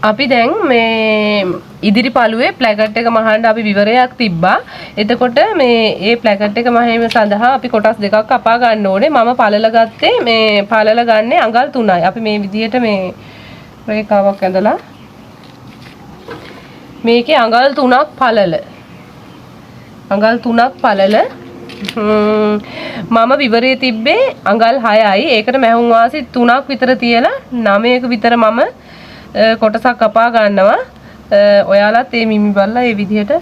Speaker 1: අපි දැන් මේ ඉදිරි පළුවේ ප්ලැකට් එක මහන්න අපි විවරයක් තිබ්බා. එතකොට මේ ඒ ප්ලැකට් එක මහීම සඳහා අපි කොටස් දෙකක් කපා ගන්න ඕනේ. මම පළල ගත්තේ මේ පළල ගන්නේ අඟල් 3යි. අපි මේ විදිහට මේ රේඛාවක් ඇඳලා මේකේ අඟල් 3ක් පළල අඟල් 3ක් පළල මම විවරයේ තිබ්බේ අඟල් 6යි. ඒකට මැහුම් වාසි 3ක් විතර තියලා 9ක විතර මම කොටසක් කපා ගන්නවා. ඔයාලත් මේ මිමි බලලා මේ විදිහට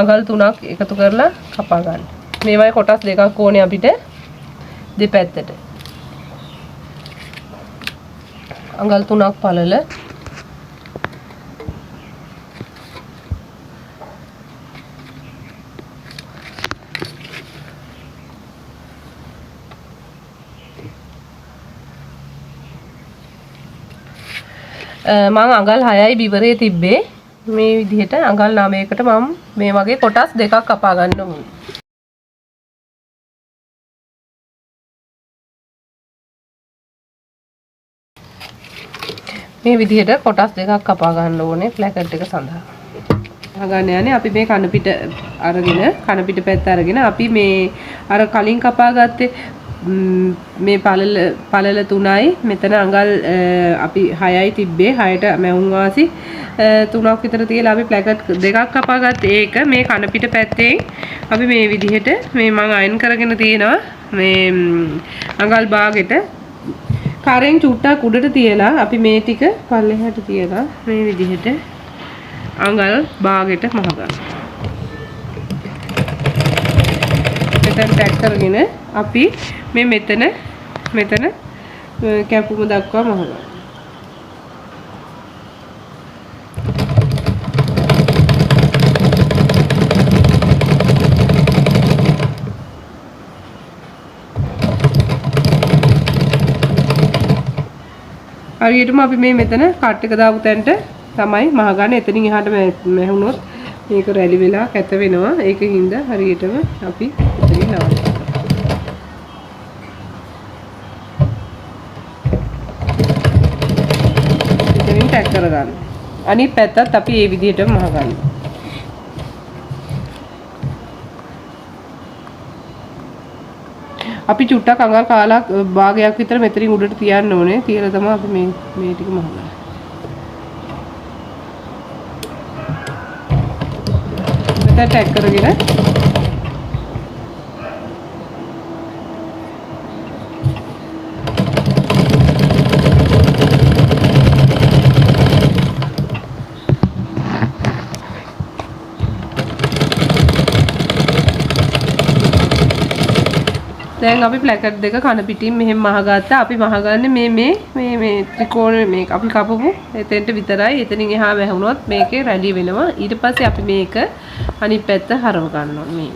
Speaker 1: අඟල් 3ක් එකතු කරලා කපා ගන්න. මේවයි කොටස් දෙකක් ඕනේ අපිට දෙපැත්තට. අඟල් 3ක් පළල මම අඟල් 6යි බිවරේ තිබ්බේ. මේ විදිහට අඟල් 9කට මම මේ වගේ කොටස් දෙකක් කපා ගන්න ඕනේ. මේ විදිහට කොටස් දෙකක් කපා ගන්න ඕනේ ප්ලැකට් එක සඳහා. ගන්න යන්නේ අපි මේ කන පිට අරගෙන කන පිට පැත්ත අරගෙන අපි මේ අර කලින් කපා ගත්තේ මේ පළල 3යි මෙතන අඟල් අපි 6යි තිබ්බේ 6ට මැවුම් වාසි 3ක් විතර තියලා අපි ප්ලැකට් දෙකක් කපා ගත්තේ. ඒක මේ කන පිට පැත්තේ අපි මේ විදිහට මේ මම අයන් කරගෙන තියෙනවා මේ අඟල් භාගෙට කරෙන් චුට්ටක් උඩට තියලා අපි මේ ටික පල්ලෙහාට තියලා මේ විදිහට අඟල් භාගෙට මහ ගන්නවා. මෙතන ටැග් කරගෙන අපි මේ මෙතන කැපුම දක්වා මහ ගන්නවා. හරියටම අපි මේ මෙතන කට් එක දාපු තැනට තමයි මහ ගන්න. එතනින් එහාට මැහුනොත් මේක රැලි වෙලා කැත වෙනවා. ඒකින්ද හරියටම අපි ඉතින් නවත්තනවා. ඉතින් පැක් කරගන්න. අනිත් පැත්තත් අපි මේ විදිහටම මහ ගන්නවා. අපි චුට්ටක් අඟල් කාලක් භාගයක් විතර මෙතනින් උඩට තියන්න ඕනේ. තියලා තමයි අපි මේ ටික මහගන්නේ. මෙතන ටැග් කරගෙන දැන් අපි ප්ලැකට් දෙක කන පිටින් මෙහෙම මහගත්තා. අපි මහගන්නේ මේ ත්‍රිකෝණ මේක අපි කපපු එතෙන්ට විතරයි. එතනින් එහා වැහුනොත් මේකේ රැලි වෙනවා. ඊට පස්සේ අපි මේක අනිත් පැත්ත හරව ගන්නවා මේ.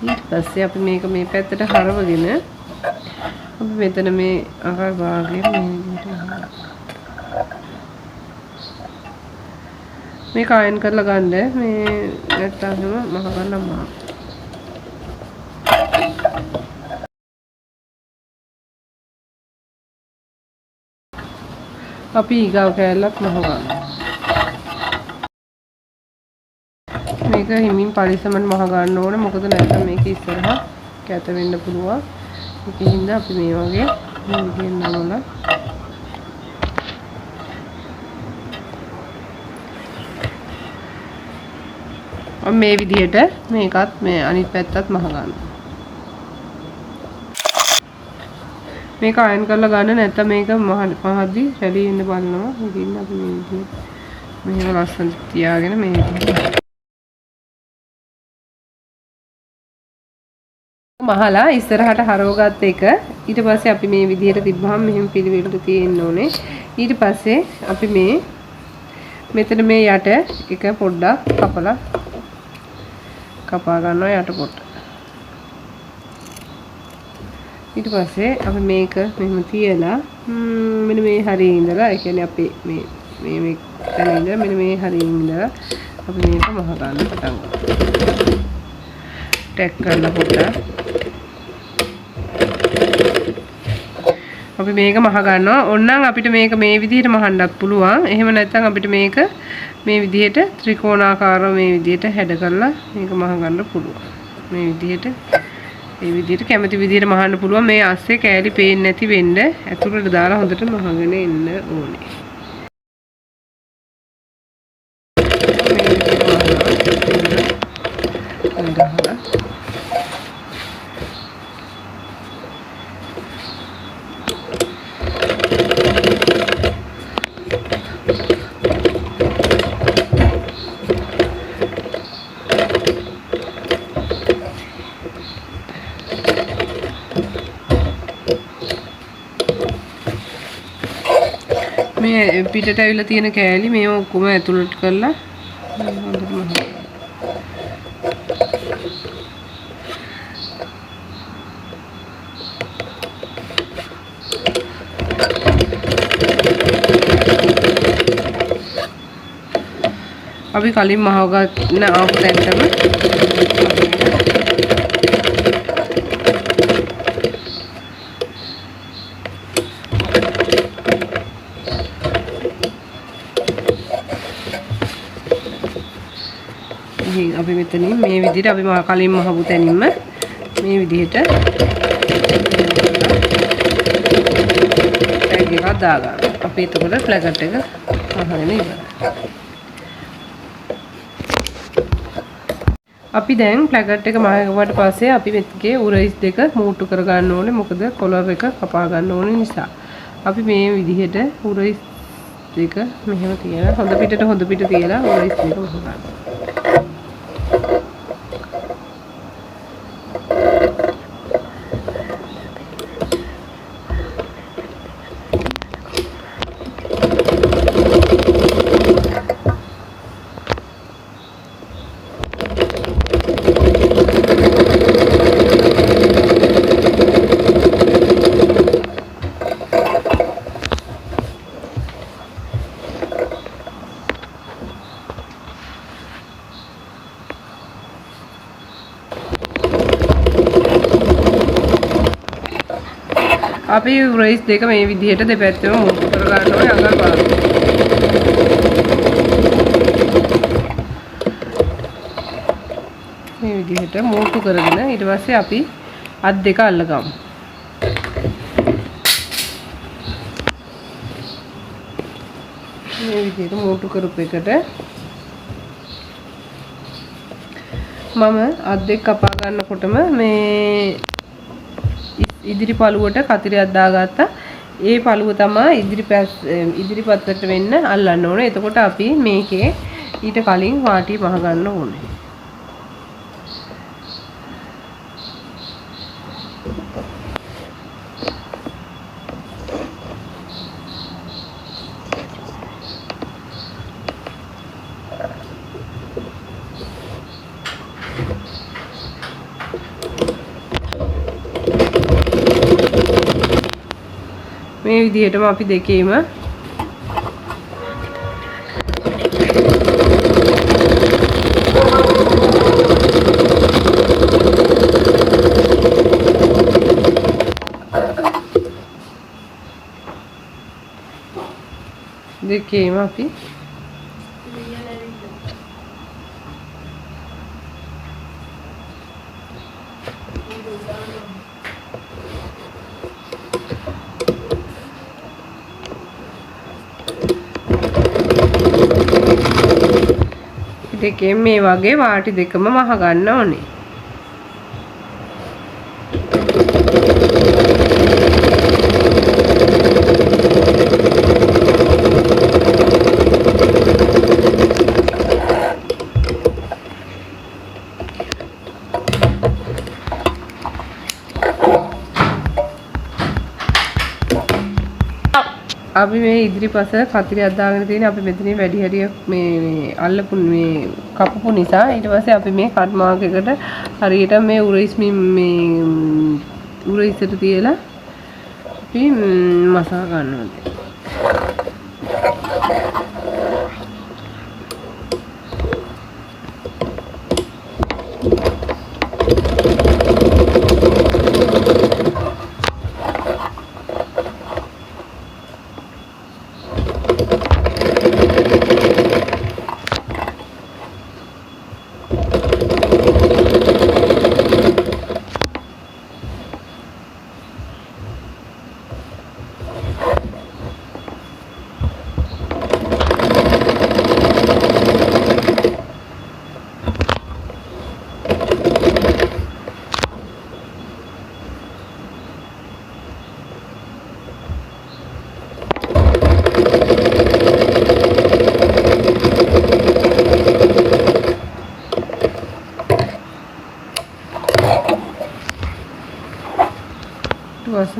Speaker 1: ඊට පස්සේ අපි මේක මේ පැත්තට හරවගෙන අපි මෙතන මේ අඟල් භාගය මේක අයන් කරලා ගන්න මේ නැත්තම් මහ ගන්න අමාරු. අපි ඊගාව කෑල්ලක් මහ ගන්න. මේක හිමින් පරිස්සමෙන් මහ ගන්න ඕනේ. මොකද නැත්නම් මේක ඉස්සරහා කැත වෙන්න පුළුවන්. ඒකින්ද අපි මේ වගේ විදිහෙන් නමලා මේ විදිහට මේකත් මේ අනිත් පැත්තත් මහ ගන්න. මේක අයන් කරලා ගන්න නැත්නම් මේක මහද්දි රැලි වෙන්න බලනවා. ඒකින් අපි මේ විදිහට මෙහෙම ලස්සනට තියාගෙන මේ විදිහට මහලා ඉස්සරහට හරවගත්ත එක ඊට පස්සේ අපි මේ විදිහට තිබ්බහම මෙහෙම පිළිවෙලට තියෙන්න ඕනේ. ඊට පස්සේ අපි මේ මෙතන මේ යට එක පොඩ්ඩක් කපා ගන්නවා යට පොට. ඊට පස්සේ අපි මේක මෙහෙම තියලා මෙන්න මේ හරියේ ඉඳලා ඒ කියන්නේ අපි මේ තැන ඉඳලා මෙන්න මේ හරියේ ඉඳලා අපි මේක මහ ගන්න පටන් ගන්නවා. ටැග් කරලා පොඩ්ඩක් අපි මේක මහ ගන්නවා. ඕනනම් අපිට මේක මේ විදිහට මහන්නත් පුළුවන්. එහෙම නැත්නම් අපිට මේක මේ විදිහට ත්‍රිකෝණාකාරව මේ විදිහට හැඩ කරලා මේක මහ ගන්න පුළුවන්. මේ විදිහට කැමති විදිහට මහන්න පුළුවන්. මේ අස්සේ කෑලි පේන්නේ නැති වෙන්න ඇතුළට දාලා හොඳට මහගෙන එන්න ඕනේ. මේ පිටට ඇවිල්ලා තියෙන කෑලි මේ ඔක්කොම ඇතුළට කරලා හොඳට මහනවා. අපි කලින් මහවගන්න ආපු තැනටම අපි මෙතනින් මේ විදිහට අපි කලින් මහපු තැනින්ම මේ විදිහට ටැග් එකක් දාගන්න. අපි එතකොට ප්ලැකට් එක අහගෙන ඉවරයි. අපි දැන් ප්ලැකට් එක මහගුවට පස්සේ අපි මේකේ උරයිස් දෙක මූට්ටු කර ගන්න ඕනේ. මොකද කොලර් එක කපා ගන්න ඕනේ නිසා. අපි මේ විදිහට උරයිස් දෙක මෙහෙම තියලා හොඳ පිටට තියලා උරයිස් දෙක වහගන්න. අපි රයිස් දෙක මේ විදිහට දෙපැත්තම මුට්ටු කර ගන්න ඕනේ අඟල් බලන්න. මේ විදිහට මුට්ටු කරගෙන ඊට පස්සේ අපි අත් දෙක අල්ලගමු. මේ විදිහට මුට්ටු කරපු එකට මම අත් දෙක කපා ගන්නකොටම මේ ඉදිරි පළුවට කතිරයක් දාගත්තා. ඒ පළුව තමයි ඉදිරි පැත්තට වෙන්න අල්ලන්න ඕනේ. එතකොට අපි මේකේ ඊට කලින් වාටි මහ ගන්න ඕනේ. මේ විදිහටම අපි දෙකේම අපි දෙකෙන් මේ වගේ වාටි දෙකම මහ ගන්න ඕනේ. අපි මේ ඉදිරිපස කතිරයක් දාගෙන තියෙන අපි මෙතනින් වැඩි හරියක් මේ අල්ලපු මේ කපපු නිසා ඊට පස්සේ අපි මේ කට් මාක් එකට හරියට මේ උරයිස් මේ උරයිසට තියලා අපි මසා ගන්නවා.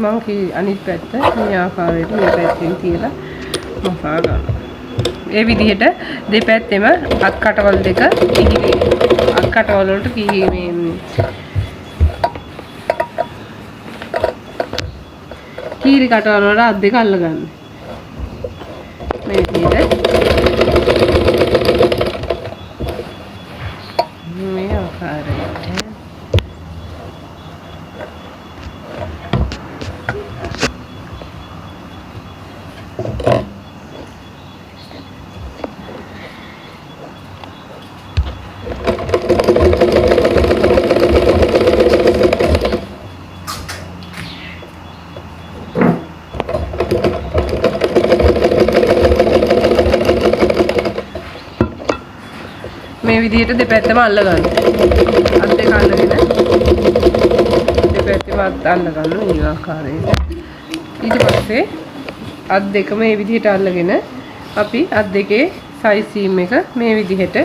Speaker 1: මම අනිත් පැත්ත මේ ආකාරයට මේ පැත්තෙන් තියලා මසා ගන්නවා. ඒ විදිහට දෙපැත්තෙම අත් කටවල් දෙක ඉහිලි අත් කටවල වලට කීරි කටවල වල අත් දෙක අල්ල ගන්න. මේ විදිහට මේ ආකාරයට මේ විදිහට දෙපැත්තම අල්ල ගන්න. අත් දෙක අල්ලගෙන දෙපැත්තම අල්ල ගන්න මේ ආකාරයට. ඊට පස්සේ අත් දෙක මේ විදිහට අල්ලගෙන අපි අත් දෙකේ සයිස් සීම් එක මේ විදිහට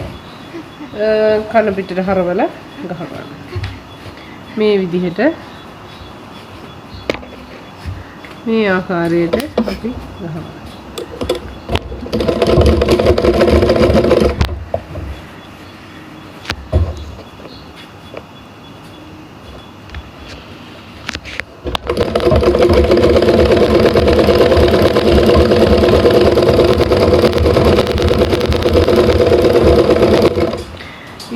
Speaker 1: කන පිටට හරවලා ගහ ගන්න. මේ විදිහට මේ ආකාරයට අපි ගහනවා.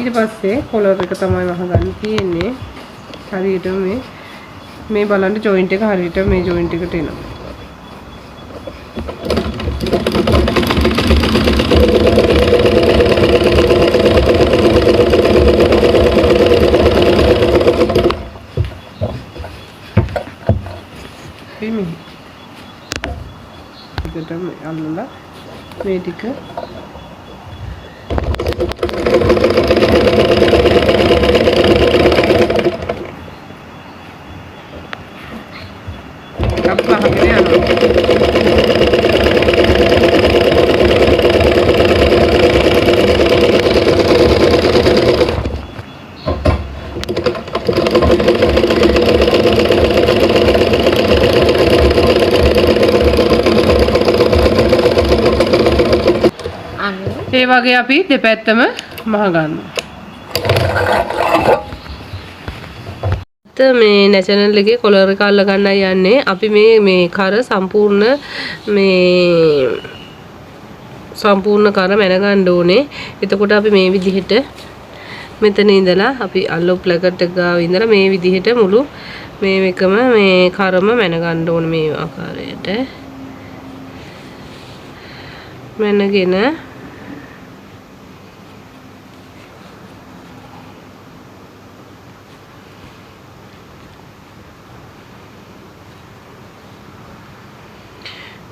Speaker 1: ඊට පස්සේ කොලර් එක තමයි වහගන්න තියෙන්නේ. හරියට මේ මේ බලන්න ජොයින්ට් එක හරියට මේ ජොයින්ට් එකට එනවා. එකටම අල්ලලා මේ ටික කප්පහගෙන ඒ වගේ අපි දෙපැත්තම මහ ගන්නවා. මේ නැෂනල් එකේ කොලර් එක අල්ල ගන්නයි යන්නේ. අපි මේ කර සම්පූර්ණ කර මැන ගන්න ඕනේ. එතකොට අපි මේ විදිහට මෙතන ඉඳලා අපි අල්ලෝ ප්ලකට් එක ගාව ඉඳලා මේ විදිහට මුළු මේ එකම මේ කරම මැන ගන්න ඕනේ මේ ආකාරයට. මැනගෙන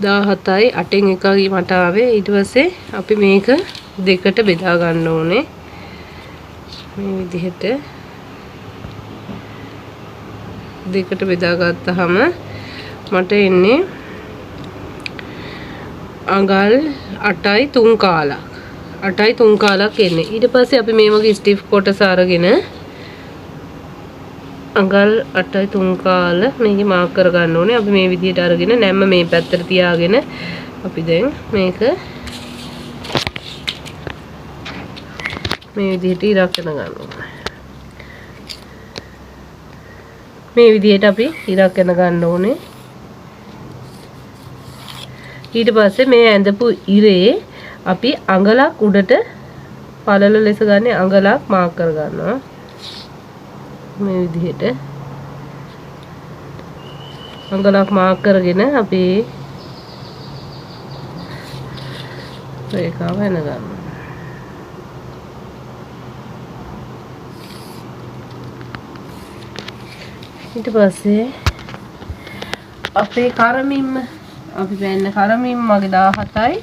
Speaker 1: දාහතයි අටෙන් එකයි මට ආවේ. ඊට පස්සේ අපි මේක දෙකට බෙදා ගන්න ඕනේ මේ විදිහට. දෙකට බෙදා ගත්තාම මට එන්නේ අඟල් 8යි 3 කාලක්. 8යි 3 කාලක් එන්නේ. ඊට පස්සේ අපි මේ වගේ ස්ටිෆ් කොටස අරගෙන අඟල් 8යි 3 කාල මේක මාක් කර ගන්න ඕනේ. අපි මේ විදිහට අරගෙන නැම්ම මේ පැත්තට තියාගෙන අපි දැන් මේක මේ විදිහට ඉරක්කන ගන්නවා. මේ විදිහට අපි ඉරක්කන ගන්න ඕනේ. ඊට පස්සේ මේ ඇඳපු ඉරේ අපි අඟලක් උඩට පළල ලෙස ගන්න අඟලක් මාක් කර ගන්නවා. මේ විදිහට අඟලක් මාක් කරගෙන අපි රේඛාව වෙන ගන්නවා. ඊට පස්සේ අපේ කරමින්ම අපි බෑන්න කරමින් මගේ 17යි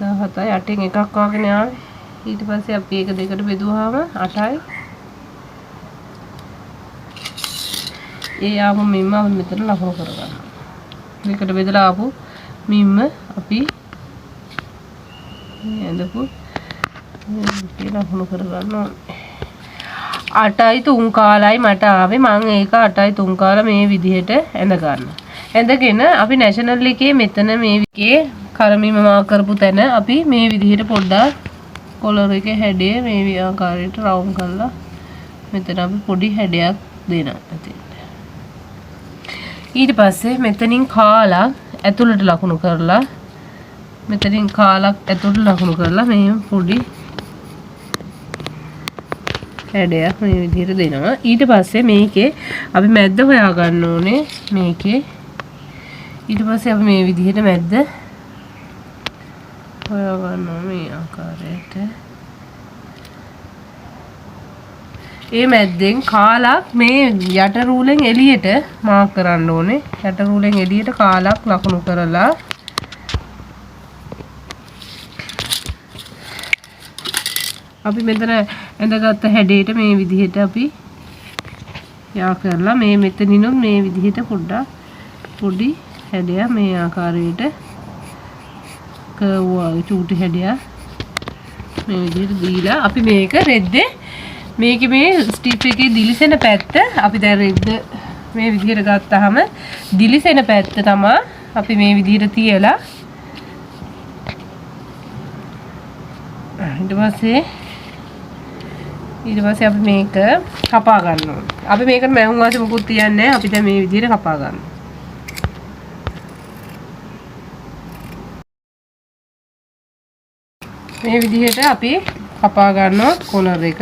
Speaker 1: 8න් එකක් වගේ ආවේ. ඊට පස්සේ අපි ඒක දෙකට බෙදුවාම 8යි ඒ ආපු මිම්ම අපි මෙතන ලකුණු කරගන්නවා. දෙකට බෙදලා ආපු මිම්ම අපි මේ ඇඳපු මේ ලකුණු කරගන්නවා. 8යි 3 කාලයි මට ආවේ. මම ඒක 8යි 3 කාල මේ විදිහට ඇඳ ගන්නවා. ඇඳගෙන අපි නැෂනල් එකේ මෙතන මේ විකේ කරමිම මාක් කරපු තැන අපි මේ විදිහට පොඩ්ඩක් කොලර් එකේ හැඩය මේ ආකාරයට රවුම් කරලා මෙතන අපි පොඩි හැඩයක් දෙනවා. ඊට පස්සේ මෙතනින් කාලක් ඇතුළට ලකුණු කරලා මෙතනින් කාලක් ඇතුළට ලකුණු කරලා මේ පොඩි හැඩයක් මේ විදිහට දෙනවා. ඊට පස්සේ මේකේ අපි මැද්ද හොයා ගන්න ඕනේ මේකේ. ඊට පස්සේ අපි මේ විදිහට මැද්ද හොයා ගන්නවා මේ ආකාරයට. ඒ මැද්දෙන් කාලක් මේ යට රූලෙන් එළියට මාක් කරන්න ඕනේ. යට රූලෙන් එළියට කාලක් ලකුණු කරලා අපි මෙතන ඇඳගත්ත හැඩයට මේ විදිහට අපි යා කරලා මේ මෙතනිනුත් මේ විදිහට පොඩි හැඩයක් මේ ආකාරයට කවුවා චූටි හැඩයක් මේ විදිහට දීලා අපි මේක රෙද්දේ මේකේ මේ ස්ටිප් එකේ දිලිසෙන පැත්ත අපි දැන් රෙද්ද මේ විදිහට ගත්තාම දිලිසෙන පැත්ත තමයි අපි මේ විදිහට තියලා ඊට පස්සේ අපි මේක කපා ගන්නවා. අපි මේකට මැහුම් වාසි මුකුත් තියන්නේ නැහැ. අපි දැන් මේ විදිහට කපා ගන්නවා. මේ විදිහට අපි කපා ගන්නවා කොලර් එක.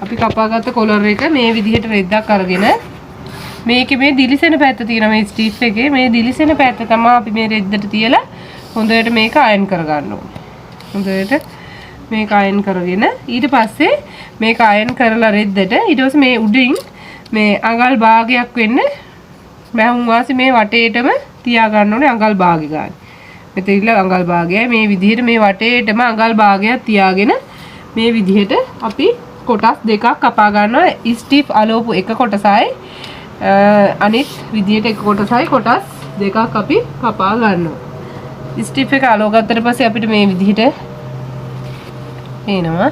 Speaker 1: අපි කපාගත්ත කොලර් එක මේ විදිහට රෙද්දක් අරගෙන මේකේ මේ දිලිසෙන පැත්ත තියෙනවා මේ ස්ටිෆ් එකේ මේ දිලිසෙන පැත්ත තමයි අපි මේ රෙද්දට තියලා හොඳට මේක අයන් කරගන්න ඕනේ. හොඳට මේක අයන් කරගෙන ඊට පස්සේ මේක අයන් කරලා රෙද්දට ඊට පස්සේ මේ උඩින් මේ අඟල් භාගයක් වෙන්න මහුම් වාසි මේ වටේටම තියා ගන්න ඕනේ අඟල් භාගය ගන්න. මෙතන ඉල්ල අඟල් භාගයයි මේ විදිහට මේ වටේටම අඟල් භාගයක් තියාගෙන මේ විදිහට අපි කොටස් දෙකක් කපා ගන්නවා. ස්ටිෆ් අලෝපු එක කොටසයි අනිත් විදිහට එක කොටසයි කොටස් දෙකක් අපි කපා ගන්නවා. ස්ටිෆ් එක අලෝ ගත්තට පස්සේ අපිට මේ විදිහට එනවා.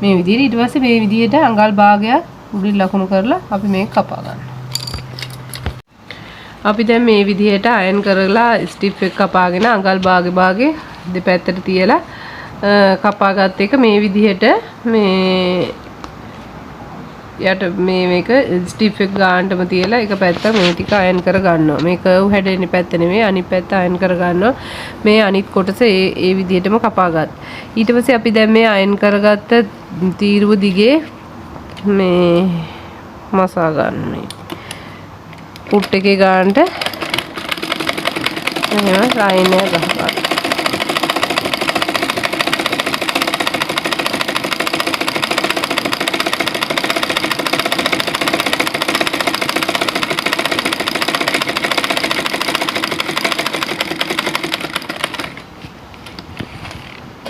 Speaker 1: මේ විදිහට ඊට පස්සේ මේ විදිහට අඟල් භාගයක් උඩින් ලකුණු කරලා අපි මේක කපා ගන්නවා. අපි දැන් මේ විදිහට අයන් කරලා ස්ටිෆ් එක කපාගෙන අඟල් භාගේ දෙපැත්තට තියලා කපාගත් එක මේ විදිහට මේ යට මේක ස්ටිෆ් එක ගන්නටම තියලා එක පැත්ත මේ ටික අයන් කර ගන්නවා. මේ කර්ව් හැදෙන පැත්ත නෙමෙයි අනිත් පැත්ත අයන් කර ගන්නවා. මේ අනිත් කොටස ඒ විදිහටම කපාගත්. ඊට පස්සේ අපි දැන් මේ අයන් කරගත්ත තීරුව දිගේ මේ මසා ගන්න. පුට් එකේ ගන්නට එහෙම ලයින් එක ගහගන්න.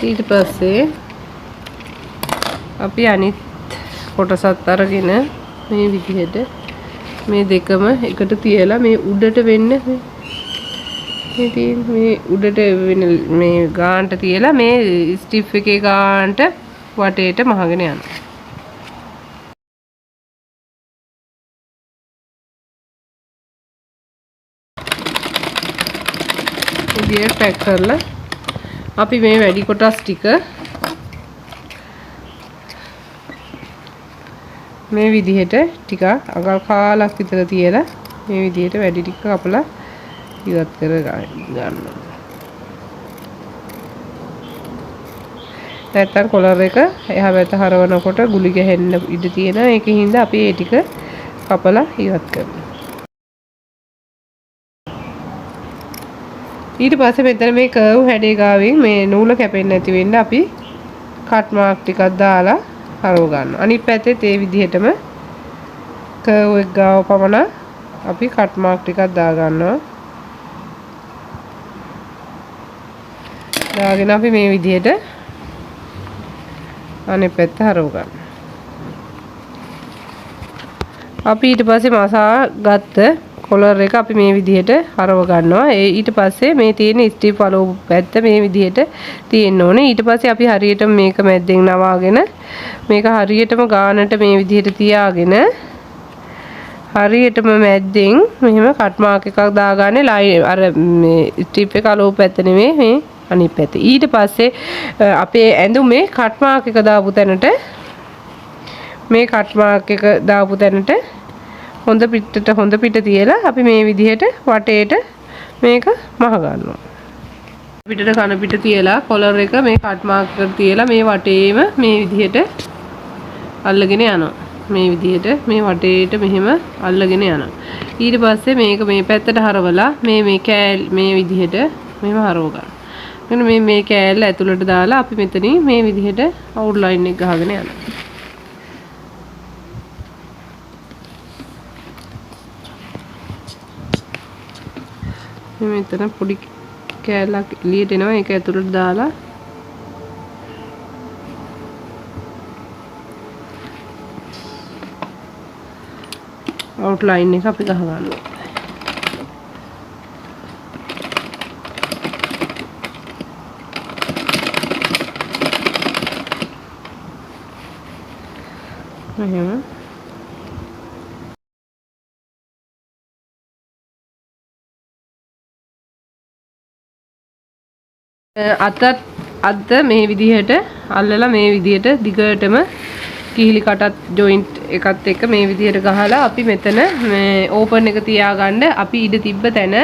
Speaker 1: ඊට පස්සේ අපි අනිත් කොටසත් අරගෙන මේ විදිහට මේ දෙකම එකට තියලා මේ උඩට වෙන්න මේ උඩට වෙන මේ ගානට තියලා මේ ස්ටිෆ් එකේ ගානට වටේට මහගෙන යනවා. ඉතින් පැක් කරලා අපි මේ වැඩි කොටස් ටික මේ විදිහට ටික අඟල් කාලක් විතර තියලා මේ විදිහට වැඩි ටික කපලා ඉවත් කර ගන්නවා. නැත්තම් කොලර් එක එහා පැත්ත හරවනකොට ගුලි ගහන්න ඉඩ තියෙනවා. ඒකින්ද අපි මේ ටික කපලා ඉවත් කරනවා. ඊට පස්සේ මෙතන මේ කර්ව් හැඩේ ගාවින් මේ නූල කැපෙන්නේ නැති වෙන්න අපි කට් මාක් ටිකක් දාලා හරව ගන්නවා. අනිත් පැත්තේ ඒ විදිහටම කර්ව් එක ගාව පමණ අපි කට් මාක් ටිකක් දා ගන්නවා. දාගෙන අපි මේ විදිහට අනිත් පැත්ත හරව ගන්නවා. අපි ඊට පස්සේ මසා ගත්ත කොලර් එක අපි මේ විදිහට හරව ගන්නවා. ඊට පස්සේ මේ තියෙන ස්ටිෆ් අලෝපු පැත්ත මේ විදිහට තියෙන්න ඕනේ. ඊට පස්සේ අපි හරියටම මේක මැද්දෙන් නවාගෙන මේක හරියටම ගානට මේ විදිහට තියාගෙන හරියටම මැද්දෙන් මෙහෙම කට් මාක් එකක් දාගන්නේ අර මේ ස්ටිෆ් එක අලෝපු පැත්ත නෙමෙයි මේ අනිත් පැත්ත. ඊට පස්සේ අපේ ඇඳුමේ කට් මාක් එක දාපු තැනට මේ කට් මාක් එක දාපු තැනට හොඳ පිට තියලා අපි මේ විදිහට වටේට මේක මහ ගන්නවා. පිටට කන පිට තියලා කොලර් එක මේ කට් මාක් එකට තියලා මේ වටේම මේ විදිහට අල්ලගෙන යනවා. මේ විදිහට මේ වටේට මෙහෙම අල්ලගෙන යනවා. ඊට පස්සේ මේක මේ පැත්තට හරවලා මේ විදිහට මෙහෙම හරව ගන්නවා. මෙන්න මේ කෑල්ල ඇතුළට දාලා අපි මෙතනින් මේ විදිහට අවුට්ලයින් එක ගහගෙන යනවා. මෙතන පොඩි කෑල්ලක් එළියට එනවා. ඒක ඇතුළට දාලා අවුට්ලයින් එක අපි ගහ ගන්නවා. එහෙම අත මේ විදිහට අල්ලලා මේ විදිහට දිගටම කිහිලි කටත් ජොයින්ට් එකත් එක්ක මේ විදිහට ගහලා අපි මෙතන මේ ඕපන් එක තියාගන්න අපි ඉඩ තිබ්බ තැන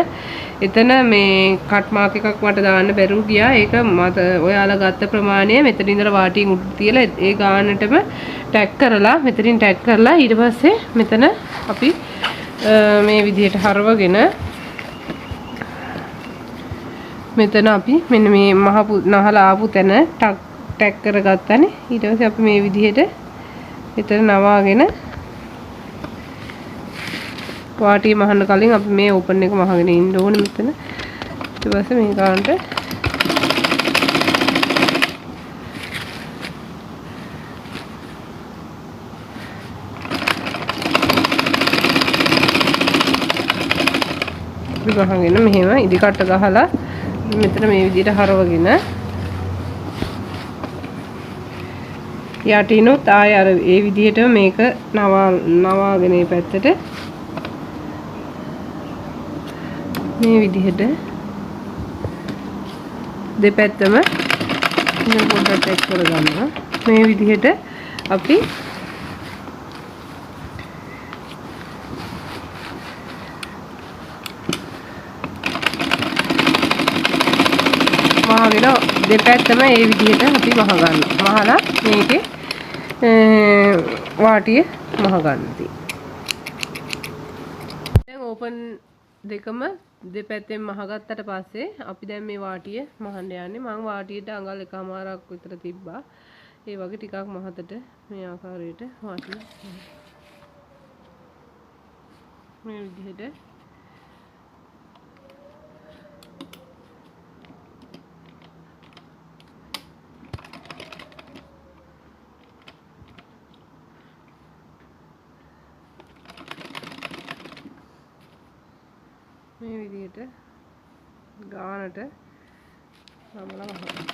Speaker 1: එතන මේ කට් මාක් එකක් මට දාන්න බැරුව ගියා. ඒක මට ඔයාලා ගත්ත ප්‍රමාණය මෙතන ඉඳලා වාටියෙන් උඩ තියලා ඒ ගානටම ටැග් කරලා මෙතනින් ටැග් කරලා ඊට පස්සේ මෙතන අපි මේ විදිහට හරවගෙන මෙතන අපි මෙන්න මේ මහපු නහලා ආපු තැන ටැග් කරගත්තානේ. ඊට පස්සේ අපි මේ විදිහට මෙතන නවාගෙන වාටිය මහන්න කලින් අපි මේ ඕපන් එක මහගෙන ඉන්න ඕනේ මෙතන. ඊට පස්සේ මේ ගානට ගහගෙන මෙහෙම ඉදිකට ගහලා මෙතන මේ විදිහට හරවගෙන යටිනුත් ආය අර ඒ විදිහටම මේක නවාගෙන මේ පැත්තට මේ විදිහට දෙපැත්තම ඉතින් පොඩ්ඩක් ටැක් කරගන්නවා. මේ විදිහට අපි මහගෙන දෙපැත්තම මේ විදිහට අපි මහ ගන්නවා. මහලා මේකේ වාටිය මහ ගන්නවා. දැන් ඕපන් දෙකම දෙපැත්තෙන් මහගත්තට පස්සේ අපි දැන් මේ වාටිය මහන්න යන්නේ. මම වාටියට අඟල් එකමාරක් විතර තිබ්බා. ඒ වගේ ටිකක් මහතට මේ ආකාරයට වාටිය මේ විදිහට මේ විදිහට ගානට නමලා වහනවා.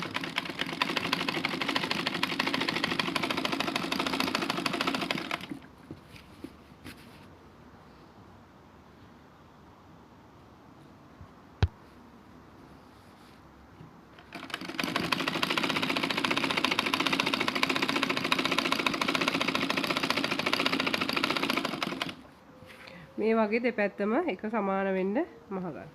Speaker 1: මේ වගේ දෙපැත්තම එක සමාන වෙන්න මහ ගන්න.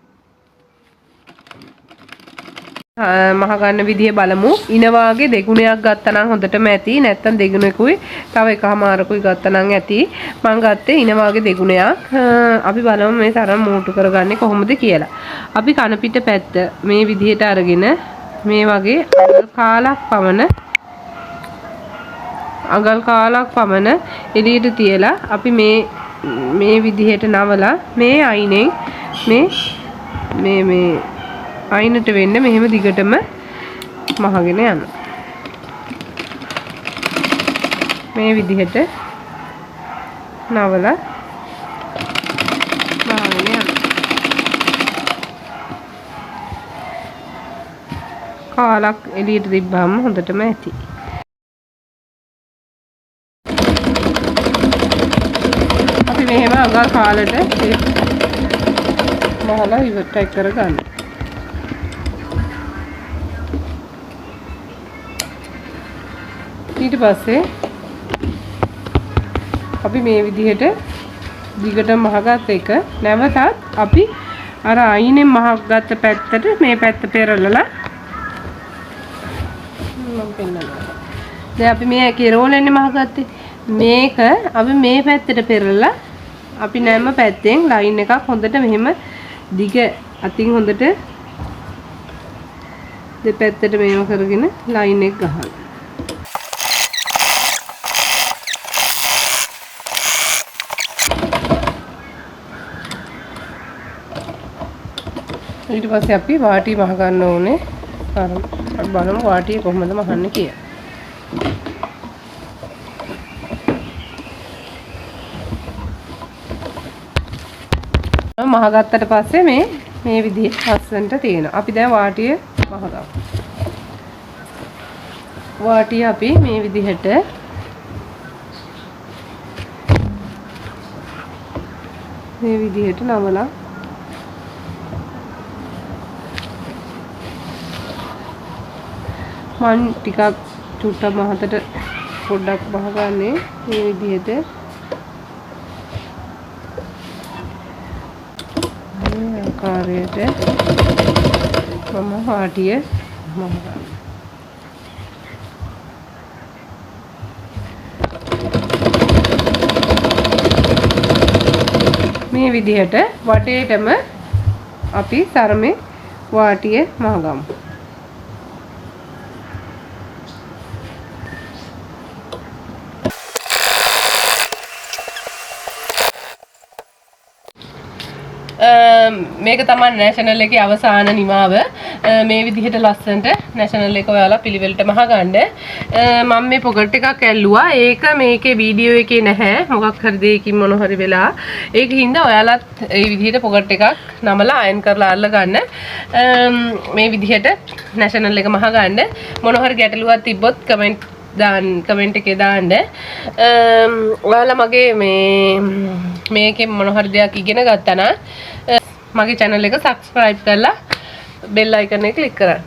Speaker 1: මහ ගන්න විදිය බලමු. ඉන වාගේ දෙගුණයක් ගත්තා නම් හොඳටම ඇති. නැත්තම් දෙගුණෙකුයි තව එකමාරකුයි ගත්තා නම් ඇති. මම ගත්තේ ඉන වාගේ දෙගුණයක්. අපි බලමු මේ තරම් මූටු කරගන්නේ කොහොමද කියලා. අපි කන පිට පැත්ත මේ විදිහට අරගෙන මේ වගේ අඟල් කාලක් පමණ එළියට තියලා අපි මේ විදිහට නවලා මේ අයිනෙන් මේ අයිනට වෙන්න මෙහෙම දිගටම මහගෙන යනවා. මේ විදිහට නවලා මහගෙන යනවා. කාලක් එළියට තිබ්බම හොඳටම ඇති. අපි මෙහෙම අඟල් කාලට මහලා ඉවරයි කරගන්න. ඊට පස්සේ අපි මේ විදිහට දිගට මහගත් එක නැවතත් අපි අර අයිනෙන් මහගත්ත පැත්තට මේ පැත්ත පෙරලලා මම පෙන්නනවා. දැන් අපි මේ කෙරෝලෙන්නේ මහගත්තේ මේක අපි මේ පැත්තට පෙරලලා අපි නැම පැත්තෙන් ලයින් එකක් හොඳට මෙහෙම දිග අතින් හොඳට දෙපැත්තට මේව කරගෙන ලයින් එක ගහනවා. ඊට පස්සේ අපි වාටිය මහ ගන්න ඕනේ. අපි බලමු වාටිය කොහොමද මහන්නේ කියලා. මහ ගත්තට පස්සේ මේ විදිහට ලස්සනට තියෙනවා. අපි දැන් වාටිය මහ ගමු. වාටිය අපි මේ විදිහට නමලා මන් ටිකක් චුට්ටක් මහතට පොඩ්ඩක් බහගන්නේ මේ විදිහට. මේ ආකාරයට මම වාටිය බහගන්නවා. මේ විදිහට වටේටම අපි සරමේ වාටිය මහගමු. මේක තමයි නැෂනල් එකේ අවසාන නිමාව. මේ විදිහට ලස්සනට නැෂනල් එක ඔයාලා පිළිවෙලට මහගන්න. මම මේ පොකට් එකක් ඇල්ලුවා. ඒක මේකේ වීඩියෝ එකේ නැහැ. මොකක් හරි දෙයකින් මොන හරි වෙලා. ඒකින්ද ඔයාලත් මේ විදිහට පොකට් එකක් නමලා අයන් කරලා අල්ල ගන්න. මේ විදිහට නැෂනල් එක මහගන්න. මොන හරි ගැටලුවක් තිබ්බොත් කමෙන්ට් එකේ දාන්න. ඔයාලා මගේ මේකෙන් මොන හරි දෙයක් ඉගෙන ගත්තා නම් මගේ channel එක subscribe කරලා bell icon එක click කරන්න.